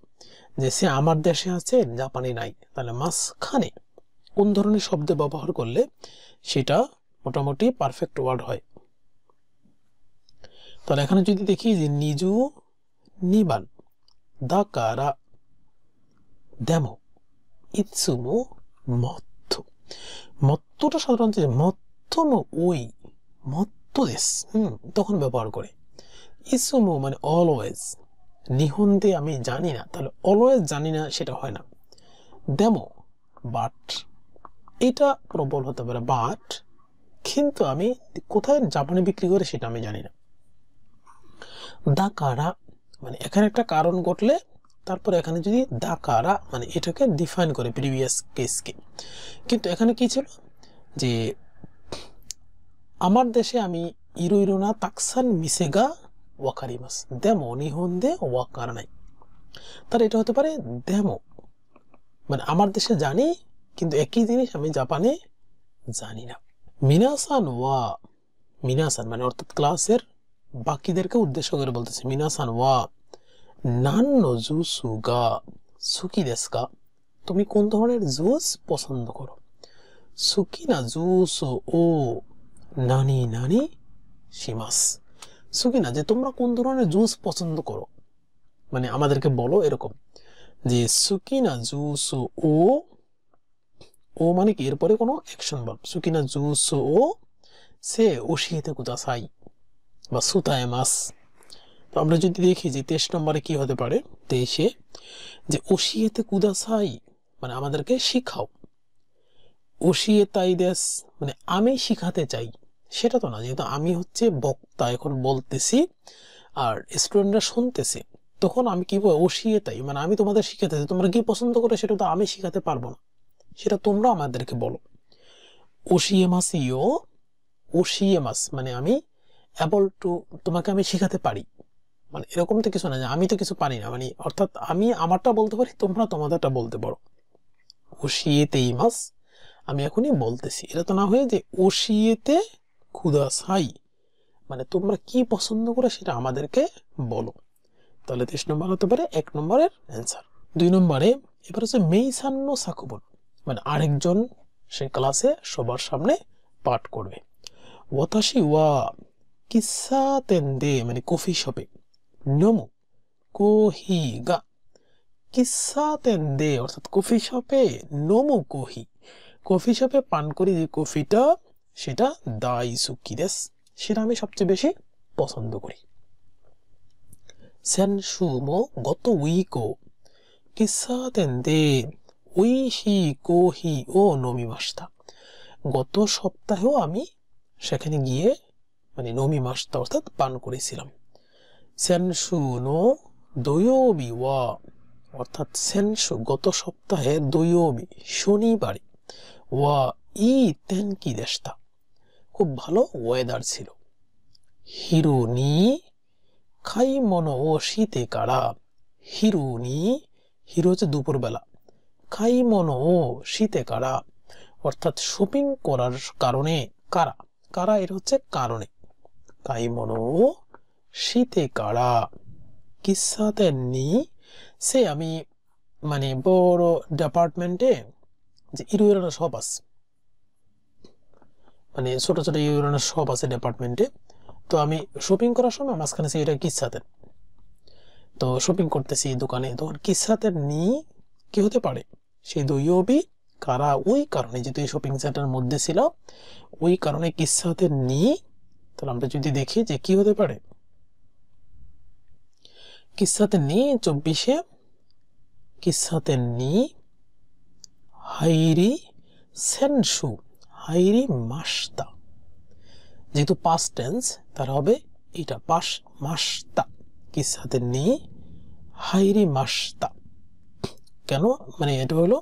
যে সে আমার দেশে আছে জাপানে নাই, তাহলে মাঝখানে কোন ধরনের শব্দ ব্যবহার করলে সেটা মোটামুটি পারফেক্ট ওয়ার্ড হয়। তাহলে এখানে যদি দেখি যে নিজু নিবান দাকারা দেমো ইৎসুমো মত্তো, মত্তটা সাধারণত মত্তমো ওই মত্তো দেশ তখন ব্যবহার করে। ইৎসুমো মানে অলওয়েজ, নিহন দে আমি জানি না, তাহলে অলওয়েজ জানি না সেটা হয় না। দেমো বাট, এটা প্রবল হতে পারে, বাট কিন্তু আমি কোথায় জাপানে বিক্রি করে সেটা আমি জানি না। দাকারা মানে এখানে একটা কারণ ঘটলে তারপর এখানে যদি দাকারা মানে এটাকে ডিফাইন করে প্রিভিয়াস কেসকে। কিন্তু এখানে কি ছিল যে আমার দেশে আমি ইরো না তাকসান মিসেগা ওয়াকারিমাস দেমো নিহন দে ওয়াকার নাই, তার এটা হতে পারে দেমো মানে আমার দেশে জানি কিন্তু একই জিনিস আমি জাপানে জানি না। মিনাসান মানে অর্থাৎ ক্লাসের বাকিদেরকে উদ্দেশ্য করে বলতেছে, মিনাসান ওয়া নান্নো জুসু গা সুকি দেসু কা, তুমি কোন ধরনের জুস পছন্দ করো। সুকিনা জুস ও নানি নানি শিমাস, সুকিনা যে তোমরা কোন ধরনের জুস পছন্দ করো মানে আমাদেরকে বলো, এরকম। যে সুকিনা জুস ও মানে কি এরপরে কোনো অ্যাকশন ভার্ব, সুকিনা জুস ও সে ওশিয়েতে কুদাসাই বা সুতায়েমাস। তো আমরা যদি দেখি যে 23 নম্বরে কি হতে পারে, 23 যে ওশিয়েতে কুদাসাই মানে আমাদেরকে শিখাও। ওশিয়েতাই দেস মানে আমি শিখাতে চাই, সেটা তো না, যেহেতু আমি হচ্ছে বক্তা এখন বলতেছি আর স্টুডেন্টরা শুনতেছে, তখন আমি কি বলবো ওশিয়েতাই মানে আমি তোমাদের শিখাতে চাই। তোমরা কি পছন্দ করো সেটা তো আমি শিখাতে পারবো না, সেটা তোমরা আমাদেরকে বলো। ওশিয়েমাস মানে আমি অ্যাবল টু তোমাকে আমি শিখাতে পারি, মানে এরকম তো কিছু না যে আমি তো কিছু পারি না, মানে অর্থাৎ আমি আমারটা বলতে পারি তোমরা তোমাদেরটা বলতে পারো। ওশিয়েতেইমাস আমি এখনই বলতেছি, এটা তো না হয়ে যে ওশিয়েতে কুদাসাই মানে তোমরা কি পছন্দ করে সেটা আমাদেরকে বলো। তাহলে 23 নম্বর হতে পারে 1 নম্বরের অ্যান্সার। 2 নম্বরে এবার হচ্ছে মেইসান্ন সাকুবন মানে আরেকজন সে ক্লাসে সবার সামনে পাঠ করবে। ওয়াতাশি ওয়া কিসাতেন দে মানে কফি শপে নমু কোহি গা, কিসাতেন দে অর্থাৎ কফি শপে নমু কোহি, কফি শপে পান করি যে কফিটা সেটা দাইসুকি দেস, সেটা আমি সবচেয়ে বেশি পছন্দ করি। সেনশু গত উইকো কিসাতেন দে ওইশি কোহি ও নমিমাশিতা, গত সপ্তাহেও আমি সেখানে গিয়ে মানে নমিমাশিতা অর্থাৎ পান করেছিলাম। সেনশু নো দোয়োবি ওয়া অর্থাৎ সেনশু গত সপ্তাহের দোয়োবি শনিবারে ওয়া ই তেনকি দেশতা খুব ভালো ওয়েদার ছিল। হিরো নি খাইমনো ও শীতে কারা, হিরো হচ্ছে দুপুরবেলা, খাইমনো ও শীতে কারা অর্থাৎ শপিং করার কারণে, কারা এটা হচ্ছে কারণে, খাইমনো ও শীতে কারা কিসাতেন নি সে আমি মানে বড় ডিপার্টমেন্টে যে ইউরেনাস সব আছে, মানে ছোট ছোট ইউরেনাস সব আছে ডিপার্টমেন্টে। তো আমি শপিং করার সময় মাঝখানে এটা কিসাতের, তো শপিং করতেছি দোকানে, তখন কিসাতের নি কি হতে পারে, সেই দইবি কারা, ওই কারণে যেহেতু এই শপিং সেন্টারের মধ্যে ছিল ওই কারণে কিসাতের নি। তাহলে আমরা যদি দেখি যে কি হতে পারে, কিসাতের নি 24-এ কিসাতের নি হাইরি সেনসু হাইরি মাস্তা, যেহেতু পাস্ট টেন্স তার হবে এটা পাস মাস্তা, কিসাতের নি হাইরি মাস্তা। কেন, মানে এটা হলো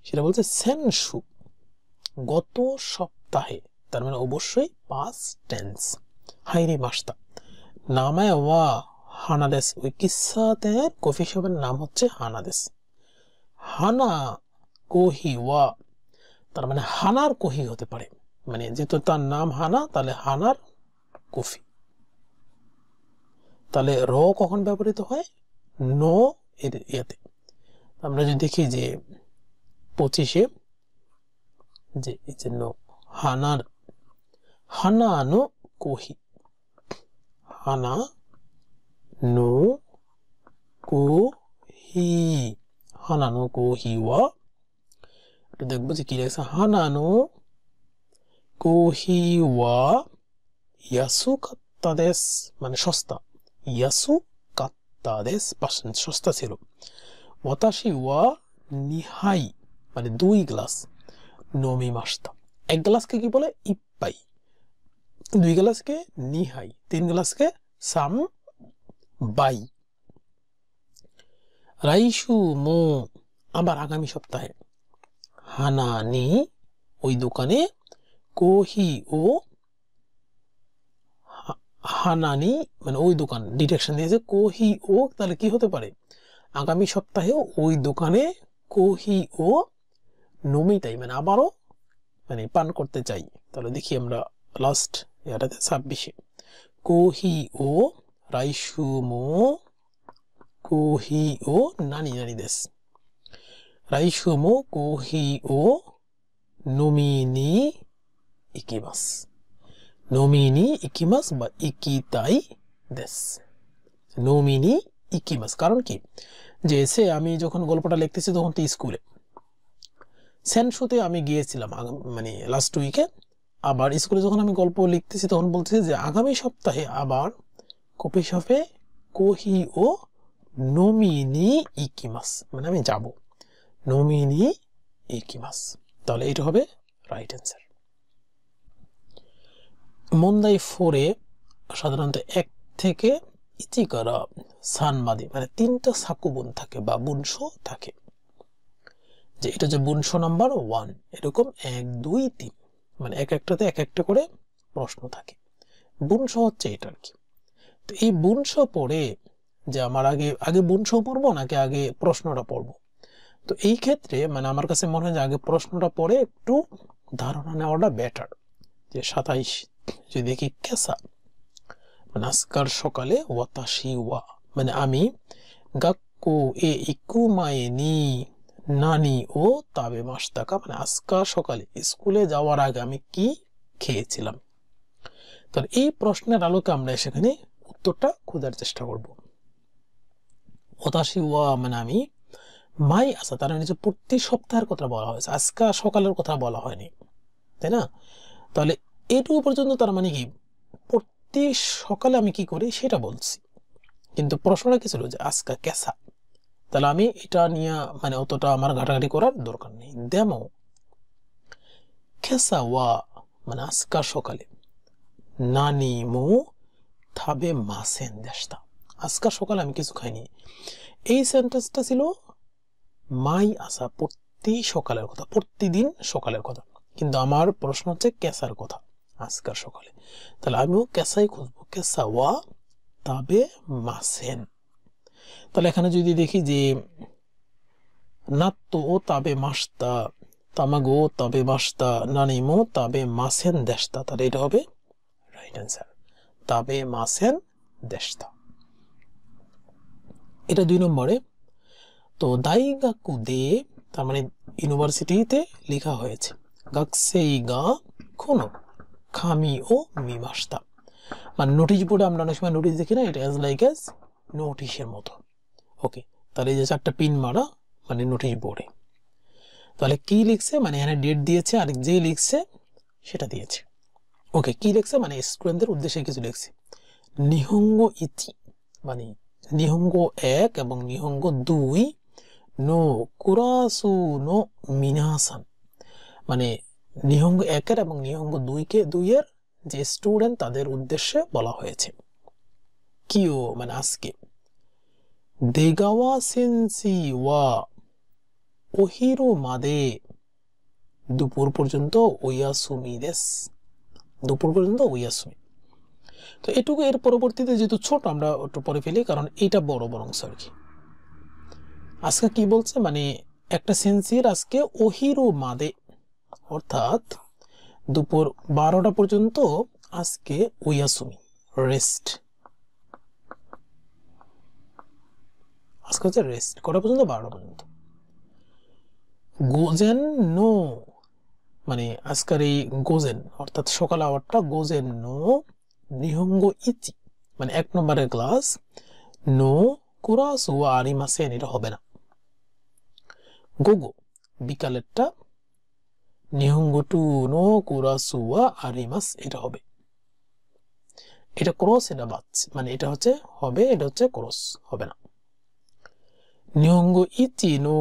সেটা বলছে সেনসু গত সপ্তাহে, তার মানে অবশ্যই পাস্ট টেন্স। হাইরি মাস্তা নামায় ওয়া হানাদেস, ওই কিসাতের কফি শপের নাম হচ্ছে হানাদেস। হানা কোহি ওয়া, তার মানে হানার কোহি হতে পারে, মানে যেহেতু তার নাম হানা তাহলে হানার কফি। তাহলে র কখন ব্যবহৃত হয়, নো এর ইয়েতে। আমরা যদি দেখি যে 25-এ যে এই যে নো হানার, হানানো কোহি, হানা নো কোহি, হানানো কোহি ওয়া, এটা দেখবো যে কি লেখছে, হানানো কোহি ওয়া ইয়াসু কাত্তা দেস, মানে সস্তা, ইয়াসু কাত্তা দেস, সস্তা ছিল। ওয়াতাশি ওয়া নিহাই, মানে 2 গ্লাস, নমি মাস্তা, 1 গ্লাসকে কি বলে ইপ্পাই, 2 গ্লাসকে নিহাই, 3 গ্লাসকে সাম বাই। রাইশু মো, আবার আগামী সপ্তাহে, হানানি ওই দোকানে, কোহি ও হানানি মানে ওই দোকান, ডিরেকশন দিয়েছে কোহি ও, তাহলে কি হতে পারে, আগামী সপ্তাহে ওই দোকানে কোহি ও নমিতাই, মানে আবারও মানে পান করতে চাই। তাহলে দেখি আমরা লাস্ট এটাতে 26-এ কোহি ও রাইশু মো কোহি ও নানি নানি দেস, রাইশু মো কোহি ও নমিনি ইকিমাস, নমিনি ইকিমাস বা ইকিতাই দেস, নমিনি ইকিমাস। কারণ কি, যে সে আমি যখন গল্পটা লিখতেছি তখন তো স্কুলে, সেনসুতে আমি গিয়েছিলাম মানে লাস্ট উইকে, আবার স্কুলে যখন আমি গল্প লিখতেছি তখন বলতেছি যে আগামী সপ্তাহে আবার কফি শপে কোহি ও নমিনি ইকিমাস, মানে আমি যাব, নমিনি ইকিমাস। তাহলে এটা হবে রাইট অ্যান্সার। মন্দাই 4-এ সাধারণত 1 থেকে ইচিকারা সানমাদি, মানে 3টা সাকুবন থাকে বা বুনশো থাকে, যে এটা যে বুনশো নাম্বার 1, এরকম 1 2 3, মানে এক একটাতে এক একটা করে প্রশ্ন থাকে। বুনশো হচ্ছে এটা আর কি। তো এই বুনশো পড়ে যে আমার আগে বুনশো পড়বো নাকি আগে প্রশ্নটা পড়বো, তো এই ক্ষেত্রে মানে আমার কাছে মনে হয় যে আগে প্রশ্নটা পড়ে একটু ধারণা নেওয়াটা বেটার। যে 27 যদি দেখি কেসা, মানে আজকার সকালে ওয়াতাশি ওয়া, মানে আমি গাক্কো এ ইকুমায়ে নি নানি ও তাবে মাস্তাকা, মানে আজকার সকালে স্কুলে যাওয়ার আগে আমি কি খেয়েছিলাম। তো এই প্রশ্নের আলোকে আমরা সেখানে উত্তরটা খোঁজার চেষ্টা করব। ওয়াতাশি ওয়া মানে আমি, মাই আসা তার নিচে প্রতি সপ্তাহের কথা বলা হয়েছে, আজকা সকালের কথা বলা হয়নি, তাই না? তাহলে এইটুকু পর্যন্ত তার মানে কি প্রতি সকালে আমি কি করি সেটা বলছি, কিন্তু প্রশ্নটা কি ছিল যে আজকা কেসা, তাহলে আমি এটা নিয়ে মানে অতটা আমার ঘাটাঘাটি করার দরকার নেই। দেমো কেসা ওয়া মানে আজকা সকালে, নানি মো থাবে মাসেন দেশতা, আজকা সকালে আমি কিছু খাইনি। এই সেন্টেন্সটা ছিল মাই আসা প্রতি সকালের কথা, প্রতিদিন সকালের কথা, কিন্তু আমার প্রশ্ন হচ্ছে কেসার কথা, আজকার সকালে। তাহলে আমিও কেসাই খুঁজবো, কেসা ওয়া তাবে মাসেন। তাহলে এখানে যদি দেখি যে নাত্তো ও তাবে মাস্তা, তামাগো ও তাবে মাস্তা, নানিমো তাবে মাসেন দেশতা, তাহলে এটা হবে রাইট অ্যান্সার, তাবে মাসেন দেশতা। এটা 2 নম্বরে। তো দাইগাকু দে তার মানে ইউনিভার্সিটিতে লেখা হয়েছে গাকসেই গা কোনো খামি ও মিমাস্তা মানে নোটিশ বোর্ডে আমরা অনেক সময় নোটিশ দেখি না এটা অ্যাজ লাইক অ্যাজ নোটিশের মতো ওকে তাহলে এই যে চারটা পিন মারা মানে নোটিশ বোর্ডে তাহলে কি লিখছে মানে এখানে ডেট দিয়েছে আর যে লিখছে সেটা দিয়েছে ওকে কি লিখছে মানে স্টুডেন্টদের উদ্দেশ্যে কিছু লিখছে নিহঙ্গো ইচি মানে নিহঙ্গো 1 এবং নিহঙ্গো 2 নো কুরাসু নো মিনাসান মানে নিহঙ্গো 1 এর এবং নিহঙ্গো 2 এর যে স্টুডেন্ট তাদের উদ্দেশ্যে বলা হয়েছে কিও মানে আজকে দেগাওয়া সেনসি ওয়া ওহিরো মাদে দুপুর পর্যন্ত ওয়াসুমি দেস দুপুর পর্যন্ত ওয়াসুমি তো এটুকু এর পরবর্তীতে যেহেতু ছোট আমরা একটু পরে ফেলি কারণ এটা বড় বরং আর কি আজকে কি বলছে মানে একটা সেন্সির আজকে ওহিরো মাদে অর্থাৎ দুপুর 12টা পর্যন্ত আজকে ওয়াসুমি রেস্ট আজকে হচ্ছে রেস্ট কটা পর্যন্ত 12টা পর্যন্ত গোজেন নো মানে আজকের এই গোজেন অর্থাৎ সকাল আওয়ারটা গোজেন নো নিহঙ্গো ইচি মানে 1 নম্বরের ক্লাস নো কুরাসু ওয়া আরিমাসেন এটা হবে না গোগো বিকালেরটা নিহঙ্গো 2 নো কুরাসু ওয়া আরিমাস এটা হবে এটা ক্রস এটা বাচ মানে এটা হচ্ছে হবে এটা হচ্ছে ক্রস হবে না নিহঙ্গো ইচি নো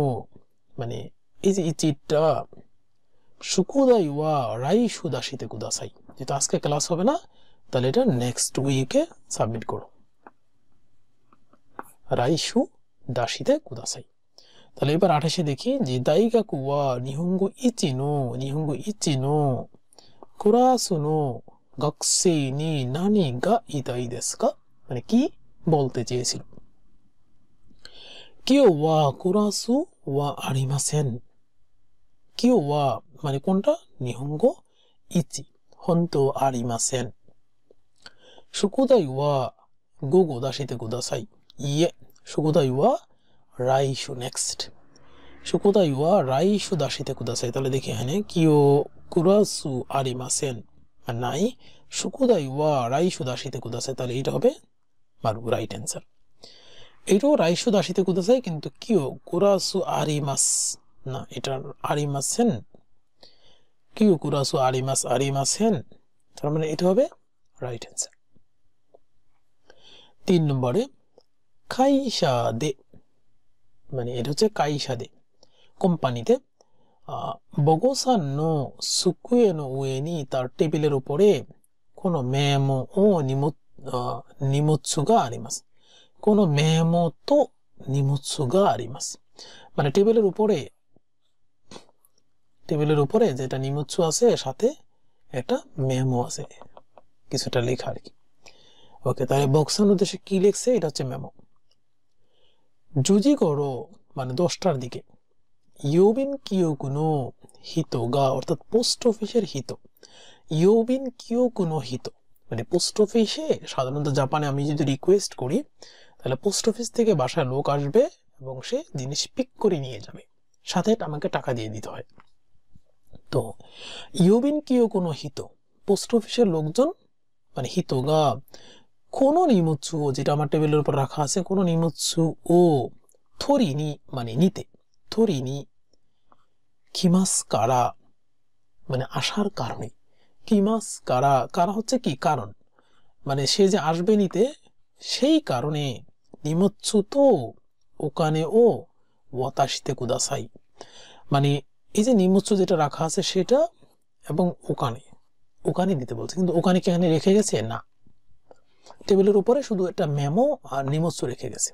মানে এই যে ইচিটা সুকুদাই ওয়া রাইশু দাশিতে কুদাসাই যেটা আজকে ক্লাস হবে না তাহলে এটা নেক্সট উইকে সাবমিট করো রাইশু দাশিতে কুদাসাই তাহলে এবার 28 দেখি যে দাইগাকু ওয়া নিহঙ্গো ইচি নো কুরাসু নো গাকুসেই নি নানি গা ইতাই দেসু কা মানে কি বলতে চেয়েছিল কিও ওয়া কুরাসু ওয়া আরিমাসেন কিও ওয়া মানে কোনটা নিহঙ্গো ইচি হন্তো আরিমাসেন সুকুদাই ওয়া গোগো দাশিতে কুদাসাই ইয়ে সুকুদাই ওয়া রাইশু নেক্সট সুকুদাই ওয়া রাইশু দাশিতে কুদাসাই তাহলে দেখি এখানে কিও কুরাসু আরিমাসেন আর নাই সুকুদাই ওয়া রাইশু দাশিতে কুদাসাই তাহলে এটা হবে মারু রাইট অ্যান্সার এটাও রাইশু দাশিতে কুদাসাই কিন্তু কিও কুরাসু আরিমাস না এটা আরিমাসেন কিও কুরাসু আরিমাসেন তার মানে এটা হবে রাইট অ্যান্সার 3 নম্বরে কাইশা দে মানে এটা হচ্ছে কাইশা দে কোম্পানিতে বগোসান নো সুকুয়ে নো উয়ে নি তার টেবিলের উপরে কোনো মেমো ও নিমোৎসু গা আরিমাস কোনো মেমো তো নিমোৎসু গা আরিমাস মানে টেবিলের উপরে যেটা নিমোৎসু আছে সাথে একটা মেমো আছে কিছুটা লেখা আর কি ওকে তাহলে বক্সান উদ্দেশ্যে কি লিখছে এটা হচ্ছে মেমো জুজি করো মানে 10টার দিকে ইয়োবিন কিয়োকুনো হিতো গা অর্থাৎ পোস্ট অফিসের হিতো ইয়োবিন কিয়োকুনো হিতো মানে পোস্ট অফিসে সাধারণত জাপানে আমি যদি রিকোয়েস্ট করি তাহলে পোস্ট অফিস থেকে বাসায় লোক আসবে এবং সে জিনিস পিক করে নিয়ে যাবে সাথে আমাকে টাকা দিয়ে দিতে হয় তো ইয়োবিন কিয়োকুনো হিতো পোস্ট অফিসের লোকজন মানে হিতো গা কোনো নিমোৎসু যেটা আমার টেবিলের উপর রাখা আছে কোনো নিমোৎসু ও থরিনি মানে নিতে থরিনি কিমাস কারা মানে আসার কারণে কিমাস কারা কারা হচ্ছে কি কারণ মানে সে যে আসবে নিতে সেই কারণে নিমোৎসু তো ওকানে ও ওয়াতাশিতে কুদাসাই মানে এই যে নিমোৎসু যেটা রাখা আছে সেটা এবং ওকানে দিতে বলছে কিন্তু ওকানে কি এখানে রেখে গেছে না টেবিলের উপরে শুধু একটা মেমো আর নিমোৎসু রেখে গেছে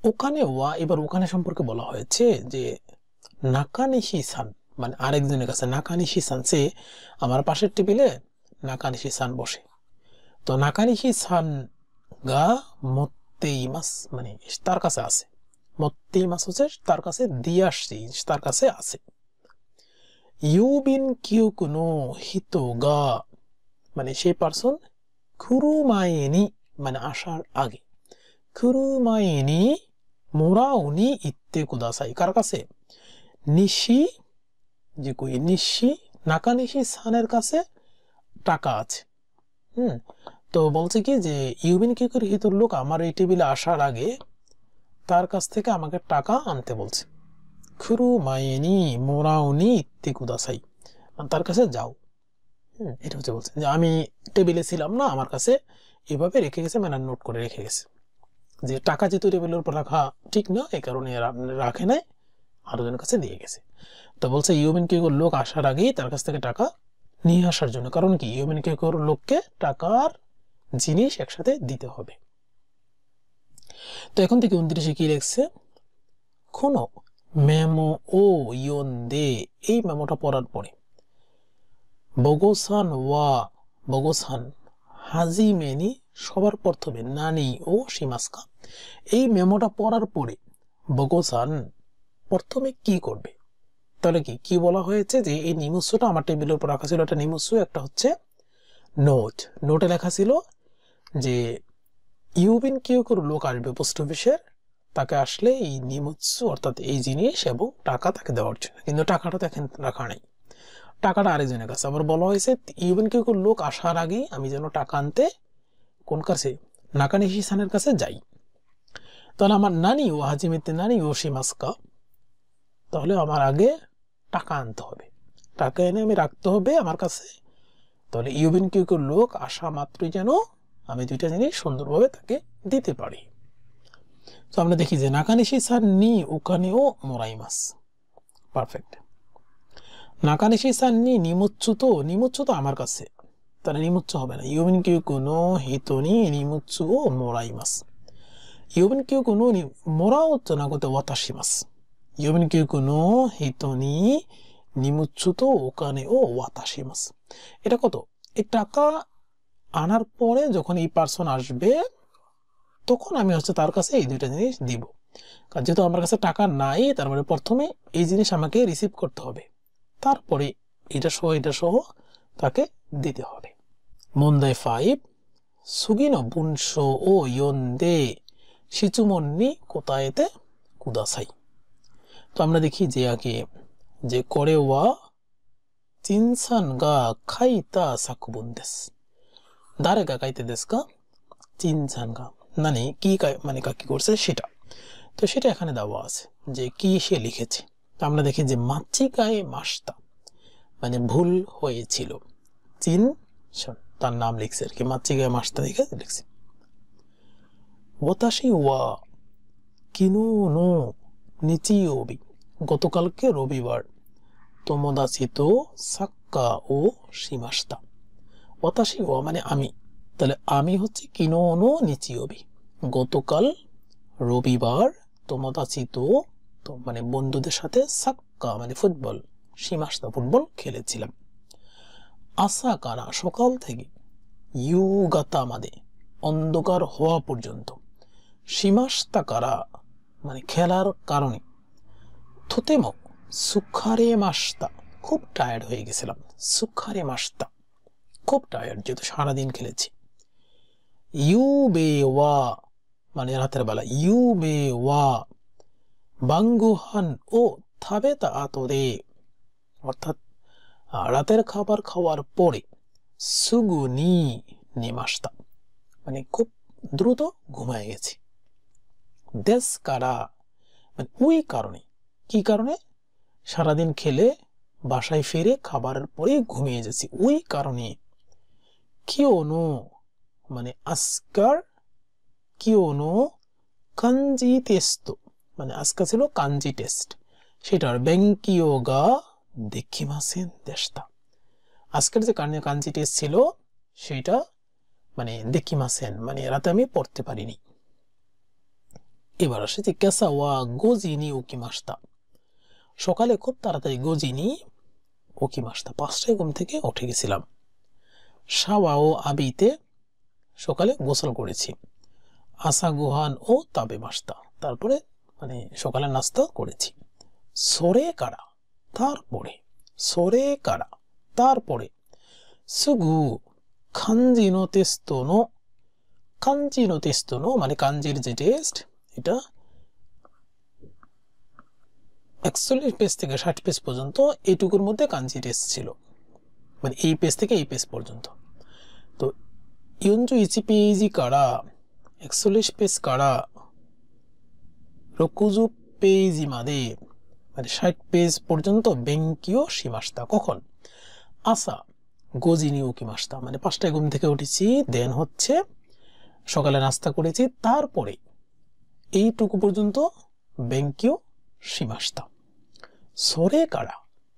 ওখানে ওয়া এবার ওখানে সম্পর্কে বলা হয়েছে যে নাকানিশি সান মানে আরেকজনের কাছে নাকানিশি সান সে আমার পাশের টেবিলে নাকানিশি সান বসে তো নাকানিশি সান গা মত্তেইমাস মানে তার কাছে আছে মত্তেইমাস হচ্ছে তার কাছে দিয়ে আসছি তার কাছে আছে ইউবিন কিয়োকুনো হিতো গা মানে সেই পার্সন খুরুমায়েনি মানে আসার আগে খুরুমায়েনি মোরা উনি ইত্তে কুদাসাই কার কাছে নিশি যে কই নিশি নাকানিশি সানের কাছে টাকা আছে তো বলছে কি যে ইউবিন কিউকুর হিতর লোক আমার এই টেবিলে আসার আগে তার কাছ থেকে আমাকে টাকা আনতে বলছে খুরু মায়েনি মোরা উনি ইত্তে কুদাসাই তার কাছে যাও এটা হচ্ছে বলছে যে আমি টেবিলে ছিলাম না আমার কাছে এভাবে রেখে গেছে মানে নোট করে রেখে গেছে যে টাকা যেহেতু টেবিলের উপর রাখা ঠিক না এই কারণে রাখে নাই আরেকজনের কাছে দিয়ে গেছে তো বলছে ইউবিন কিউকুর লোক আসার আগেই তার কাছ থেকে টাকা নিয়ে আসার জন্য কারণ কি ইউবিন কিউকুর লোককে টাকার জিনিস একসাথে দিতে হবে তো এখন থেকে 29 কি লিখছে কোনো মেমো ও ইয়ন দে এই মেমোটা পড়ার পরে বগোসান ওয়া বগোসান হাজিমেনি সবার প্রথমে নানি ও শিমাস্কা এই মেমোটা পড়ার পরে বগোসান প্রথমে কি করবে তাহলে কি বলা হয়েছে যে এই নিমুৎসটা আমার টেবিলের উপর রাখা ছিল একটা নিমুৎস একটা হচ্ছে নোটে লেখা ছিল যে ইউবিন কিউকুর লোক আসবে পোস্ট অফিসের তাকে আসলে এই নিমুৎসু অর্থাৎ এই জিনিস এবং টাকা তাকে দেওয়ার জন্য কিন্তু টাকাটা তো এখন রাখা নাই টাকাটা আরেকজনের কাছে আবার বলা হয়েছে ইউবিন কিউকুর লোক আসার আগে আমি যেন টাকা আনতে কোন কাছে নাকানিশি সানের কাছে যাই তাহলে আমার নানি ও হাজিমেতে নানি ও শিমাস্কা তাহলে আমার আগে টাকা আনতে হবে টাকা এনে আমি রাখতে হবে আমার কাছে তাহলে ইউবিন কিউকুর লোক আসা মাত্রই যেন আমি দুইটা জিনিস সুন্দরভাবে তাকে দিতে পারি তো আমরা দেখি যে নাকানিশি সান নি ওখানেও মোরাইমাস পারফেক্ট নাকানিশি সান নি নিমুচ্ছু তো আমার কাছে তাহলে নিমুচ্ছু হবে না ইউবিন কিউকু নো হিতো নি নিমুচ্ছু ও মোরাইমাস ইউবিন কিউকু নো মোরাও জানাগোতে ওয়াতাশিমাস ইউবিন কিউকু নো হিতো নি নিমুচ্ছু তো ওখানে ও ওয়াতাশিমাস এটা কত এই টাকা আনার পরে যখন এই পার্সন আসবে তখন আমি হচ্ছে তার কাছে এই দুইটা জিনিস দিব কারণ যেহেতু আমার কাছে টাকা নাই তার মানে প্রথমে এই জিনিস আমাকে রিসিভ করতে হবে তারপরে এটা সহ তাকে দিতে হবে মন্দাই 5 সুগিনো বুনশো ও ইয়ন্দে শিচুমন্নি কোতায়েতে কুদাসাই তো আমরা দেখি যে আগে যে করে ওয়া চিনসান গা খাইতা সাকুবুন দেস দারে গা কাইতে দেস কা চিনসান গা মানে কি মানে কাকি করছে সেটা তো সেটা এখানে দেওয়া আছে যে কি সে লিখেছে তো আমরা দেখি যে মাচিকায় মাস্তা মানে ভুল হয়েছিল চিন তার নাম লিখছে আর কি মাচিকায় মাস্তা লিখছে ওয়াতাশি ওয়া কিনো নো নিচিয়োবি গতকালকে রবিবার তোমোদাচি তো সাক্কা ও শিমাস্তা ওয়াতাশি ওয়া মানে আমি তাহলে আমি হচ্ছে কিনো নো নিচিয়োবি গতকাল রবিবার তোমোদাচি তো মানে বন্ধুদের সাথে সাক্কা মানে ফুটবল শিমাস্তা ফুটবল খেলেছিলাম আসা কারা সকাল থেকে ইউগাতা মাদে অন্ধকার হওয়া পর্যন্ত শিমাস্তা কারা মানে খেলার কারণে থুতেমো সুখারে মাস্তা খুব টায়ার্ড হয়ে গেছিলাম সুখারে মাস্তা খুব টায়ার্ড যেহেতু সারাদিন খেলেছি ইউবে ওয়া মানে রাতের বেলা ইউবে ওয়া বাঙ্গুহান ও থাবেতা আতরে অর্থাৎ রাতের খাবার খাওয়ার পরে সুগুনি নেমাস্তা মানে খুব দ্রুত ঘুমায় গেছি দেশ কারা মানে ওই কারণে কি কারণে সারাদিন খেলে বাসায় ফিরে খাবারের পরে ঘুমিয়ে যাচ্ছি ওই কারণে কিওনো মানে আজকার কিওনো কাঞ্জি টেস্ট মানে আজকে ছিল কাঞ্জি টেস্ট সেটার বেঙ্কিও গা দেখিমাসেন দেশটা আজকের যে কাঞ্জি টেস্ট ছিল সেটা মানে দেখিমাসেন মানে রাতে আমি পড়তে পারিনি এবার আসে যে কেসা ওয়া গোজিনি ওকিমাস্তা সকালে খুব তাড়াতাড়ি গোজিনি ওকিমাস্তা 5টায় ঘুম থেকে উঠে গেছিলাম শাওয়া ও আবিতে সকালে গোসল করেছি আসা গুহান ও তাবে মাস্তা তারপরে মানে সকালে নাস্তা করেছি সরে কারা তারপরে সুগু কাঞ্জিনো টেস্টো নো মানে কাঞ্জির যে টেস্ট এটা 41 পেজ থেকে 60 পেজ পর্যন্ত এইটুকুর মধ্যে কাঞ্জি টেস্ট ছিল, মানে এই পেজ থেকে এই পেজ পর্যন্ত। তো 41ページから41ページから60ページまでমানে 60 পেজ পর্যন্ত勉強しました। কখন? আসা 5時に起きました। মানে 5টায় ঘুম থেকে উঠেছি, দেন হচ্ছে সকালে নাস্তা করেছি, তারপরে এইটুকু পর্যন্ত 勉強しました。それから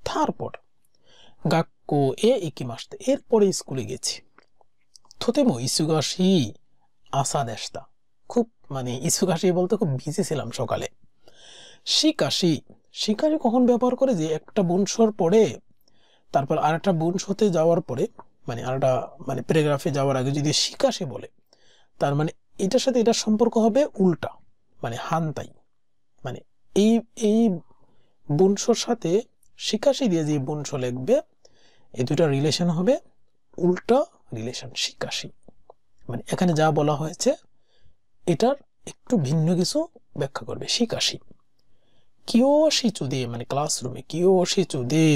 তারপর 学校へ行きました。এরপরে স্কুলে গেছি।とても忙しい朝でした。খুব মানে忙しいবলতে খুব বিজি ছিলাম সকালে।しかしকখন ব্যবহার করে যে একটা বংশর পরে তারপর আরেকটা বংশতে যাওয়ার পরে মানে আরেকটা মানে প্যারাগ্রাফে যাওয়ার আগে যদি শিকাশি বলে তার মানে এটার সাথে এটার সম্পর্ক হবে উল্টা, মানে হানতাই। মানে এই বংশর সাথে শিকাশি দিয়ে যে বংশ লিখবে এই দুটো রিলেশন হবে উল্টা রিলেশন শিকাশি। মানে এখানে যা বলা হয়েছে এটার একটু ভিন্ন কিছু ব্যাখ্যা করবে শিকাশি। কিয়োশিচু দে মানে ক্লাসরুমে কিয়োশিচু দে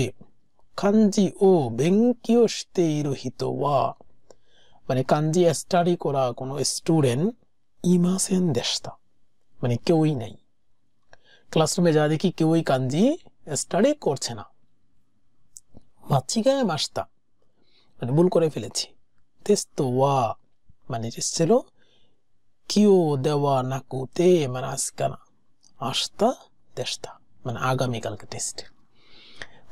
কাঞ্জি ও বেঙ্কিও শিতে ইরু হিতো ওয়া মানে কাঞ্জি স্টাডি করা কোনো স্টুডেন্ট ইমাসেন দেশতা, মানে কেউই নাই। ক্লাসরুমে যা দেখি কেউই কাঞ্জি স্টাডি করছে না। মাচিগায়ে মাস্তা মানে ভুল করে ফেলেছি। তেস্তো ওয়া মানে ছিল কিও দেওয়া নাকুতে মানে আজকে না, আস্তা দেশতা মানে আগামীকালকে টেস্ট।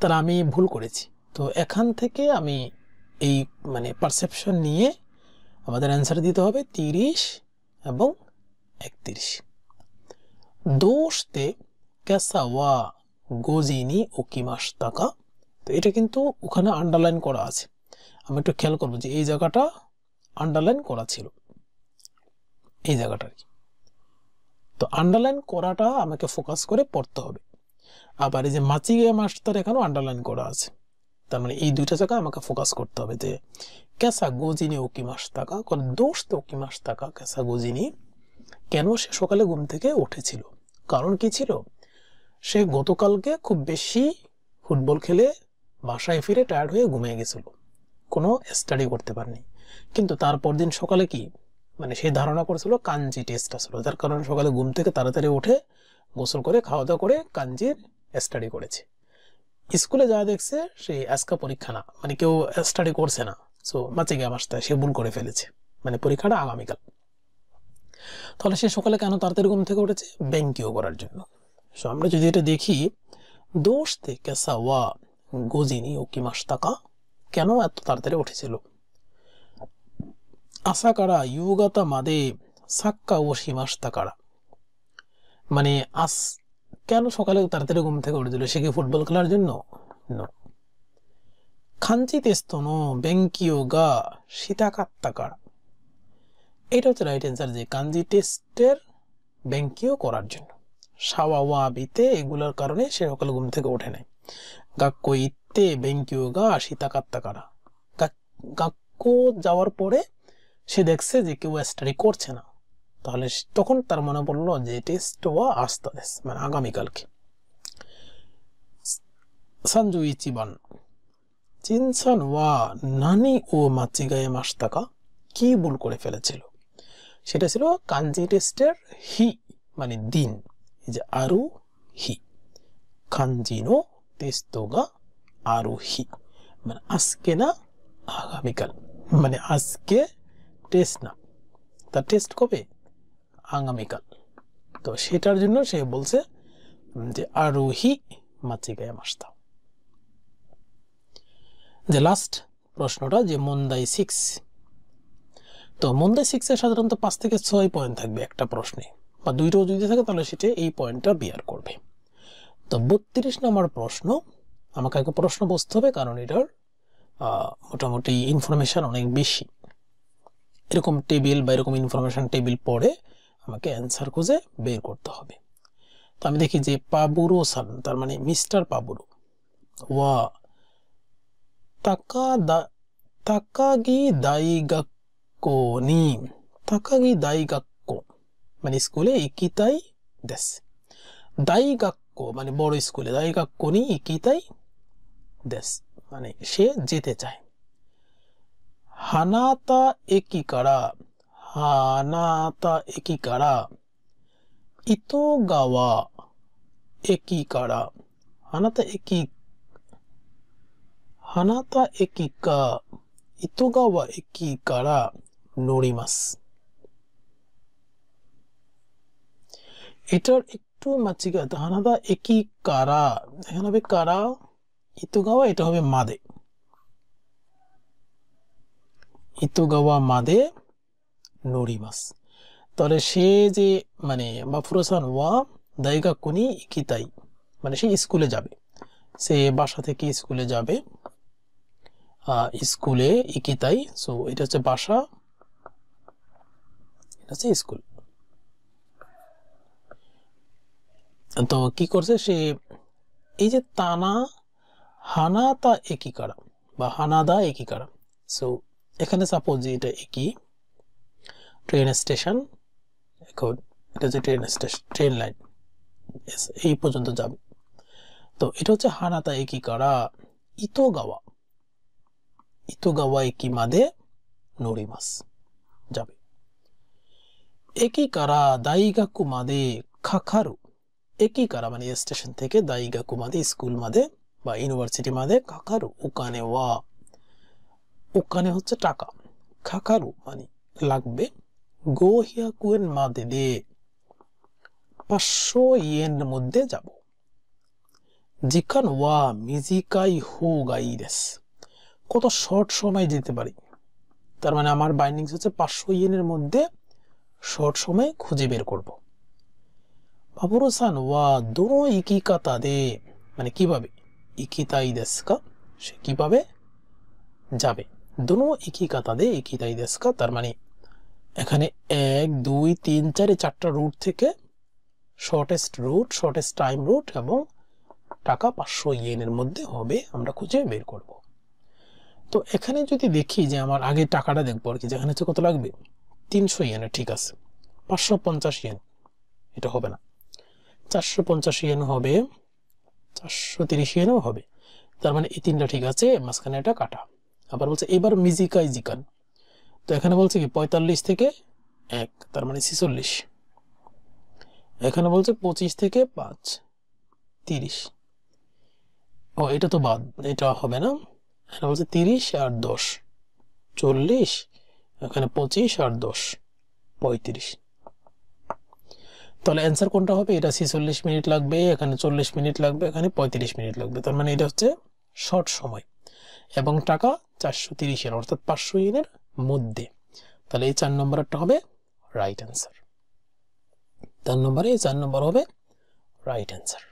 তার আমি ভুল করেছি। তো এখান থেকে আমি এই মানে পারসেপশন নিয়ে আমাদের অ্যান্সার দিতে হবে 30 এবং 31। দোস্তে কেসা ওয়া গোজিনি ওকিমাশতা কা, তো এটা কিন্তু ওখানে আন্ডারলাইন করা আছে। আমি একটু খেয়াল করবো যে এই জায়গাটা আন্ডারলাইন করা ছিল, এই জায়গাটা। তো আন্ডারলাইন করাটা আমাকে ফোকাস করে পড়তে হবে। আবার এই যে মাচিগে মাস্টার এখানেও আন্ডারলাইন করা আছে, তার মানে এই দুইটা জায়গা আমাকে ফোকাস করতে হবে যে কেসা গোজিনি ওকিমাশতা কা, কোন দোস্ত ওকিমাশতা কা কেসা গোজিনি, কেন সে সকালে ঘুম থেকে উঠেছিল, কারণ কি ছিল, সে গতকালকে খুব বেশি ফুটবল খেলে বাসায় ফিরে টায়ার্ড হয়ে ঘুমিয়ে গেছিল, কোনো স্টাডি করতে পারেনি। কিন্তু তারপর দিন সকালে কি মানে সে ধারণা করেছিল কাঞ্জি টেস্ট আসলো, যার কারণে সকালে ঘুম থেকে তাড়াতাড়ি উঠে গোসল করে খাওয়া দাওয়া করে কাঞ্জির স্টাডি করেছে। স্কুলে যা দেখছে সেই আজকা পরীক্ষা না, মানে কেউ স্টাডি করছে না, সো মাচিগে মাস্তা সে ভুল করে ফেলেছে, মানে পরীক্ষাটা আগামীকাল। তাহলে সে সকালে কেন তাড়াতাড়ি ঘুম থেকে উঠেছে, ব্যাংকিও করার জন্য। সো আমরা যদি এটা দেখি দোস্তে কেসা ওয়া গোজিনি ওকিমাশতা কা, কেন এত তাড়াতাড়ি উঠেছিল। আসা কারা ইউগাতা মাদে সাক্কা ও শিমাশতা কারা, মানে কেন সকালে তাড়াতাড়ি ঘুম থেকে উঠেছিল, সে কি ফুটবল খেলার জন্য? নো। খাঞ্জি টেস্ট নো বেঙ্কিও গা শিতাকাত্তা কারা, এটা হচ্ছে রাইট অ্যান্সার যে কাঞ্জি টেস্টের বেঙ্কিও করার জন্য। সাওয়া ওয়া বিতে এগুলোর কারণে সে সকালে ঘুম থেকে ওঠে নাই। গাক্কো ইতে বেঙ্কিও গা শিতাকাত্তা কারা, গাক্কো যাওয়ার পরে সে দেখছে যে কেউ স্টাডি করছে না, তাহলে তখন তার মনে পড়লো যে টেস্ট ওয়া আস্তা দেশ মানে আগামীকালকে। 31番চিনসান ওয়া নানি ও মাচিগায়ে মাস্তা কা, কি ভুল করে ফেলেছিল, সেটা ছিল কাঞ্জি টেস্টের হি মানে দিন, এই যে আরু হি, কাঞ্জি নো টেস্ট গা আরু হি মানে আজকে না আগামীকাল, মানে আজকে টেস্ট না, তার টেস্ট কবে, আগামীকাল। তো সেটার জন্য সে বলছে যে আরোহী মাচিগায়ে মাস্তা। যে লাস্ট প্রশ্নটা যে মন্দাই 6, তো মন্দাই 6 এ সাধারণত 5 থেকে 6 পয়েন্ট থাকবে একটা প্রশ্নে, বা দুইটাও যদি থাকে তাহলে সেটা এই পয়েন্টটা বিয়ার করবে। তো 32 নম্বর প্রশ্ন, আমাকে একটা প্রশ্ন বুঝতে হবে কারণ এটার মোটামুটি ইনফরমেশন অনেক বেশি। এরকম টেবিল বা এরকম ইনফরমেশন টেবিল পড়ে আমাকে অ্যান্সার খুঁজে বের করতে হবে। তো আমি দেখি যে পাবুরো সান তার মানে মিস্টার পাবুরো ওয়া তাকাগি দাইগাক্কো নি, তাকাগি দাইগাক্কো মানে স্কুলে ইকিতাই দেশ। দাইগাক্কো 大学校মানে বড় স্কুলে 大学校に行きたいですমানে সে যেতে চায় হানাতা駅から糸川駅からহানাতা駅か糸川駅から乗りますএটার একটু মাঝিগাতে হানাতা駅からএখানে হবে কারা ইতোগাওয়া এটা হবে মাদে ইতোগাওয়া মাদে নরিমাস তাহলে সে যে মানে মাফুরুসান ওয়া দাইগাকুনি ইকিতাই মানে সে স্কুলে যাবে সে বাসা থেকে স্কুলে যাবে স্কুলে ইকিতাই সো এটা হচ্ছে বাসা এটা হচ্ছে স্কুল তো কি করছে সে এই যে তানা হানাতা একিকারা বা হানাদা একিকারা সো এখানে সাপোজ যে এটা একি ট্রেন স্টেশন এখন এটা যে ট্রেন স্টেশন ট্রেন লাইন এই পর্যন্ত যাবে তো এটা হচ্ছে হানাতা একিকারা ইতোগাওয়া একি মাদে নরিমাস যাবে একিকারা দাইগাকু মাদে কাকারু একিকারা মানে স্টেশন থেকে দাইগাকু মাদে স্কুল মাদে বা ইউনিভার্সিটি মাদে কাকারু ওখানে হচ্ছে টাকা কাকারু মানে লাগবে 500 円までで500 ইয়েন মধ্যে যাব時間は短い方がいいですকত শর্ট সময় যেতে পারি তার মানে আমার বাইন্ডিংস হচ্ছে 500 ইয়েনের মধ্যে শর্ট সময় খুঁজে বের করব মাফুরু-সান ওয়া দোনো ইকিকাতা দে মানে কিভাবে ইকিতাই দেসু কা সে কিভাবে যাবে দোনো ইকিকাতা দে ইকিতাই দেসু কা তার মানে এখানে 1 2 3 4 চারটা রুট থেকে শর্টেস্ট টাইম রুট এবং টাকা 500 ইয়েনের মধ্যে হবে আমরা খুঁজে বের করব তো এখানে যদি দেখি যে আমার আগে টাকাটা দেখব আর কি যেখানে কত লাগবে 300 ইয়েন ঠিক আছে 550 ইয়েন এটা হবে না 450 ইয়েন হবে 430 ইয়েনও হবে তার মানে এই তিনটা ঠিক আছে মাঝখানে এটা কাটা আবার বলছে এবার মিজিকাই জিকান তো এখানে বলছে কি 45 থেকে 1 তার মানে 46 এখানে বলছে 25 থেকে 5 30 ও এটা তো বাদ এটা হবে না এখানে বলছে 30 আর 10 40 এখানে 25 আর 10 35 তাহলে অ্যানসার কোনটা হবে এটা 46 মিনিট লাগবে এখানে 40 মিনিট লাগবে এখানে 35 মিনিট লাগবে তার মানে এটা হচ্ছে শর্ট সময় এবং টাকা 430 ইয়েন অর্থাৎ 500 ইয়েনের মধ্যে তাহলে এই 4 নম্বরটা হবে রাইট অ্যানসার 4 নম্বরে এই 4 নম্বর হবে রাইট অ্যানসার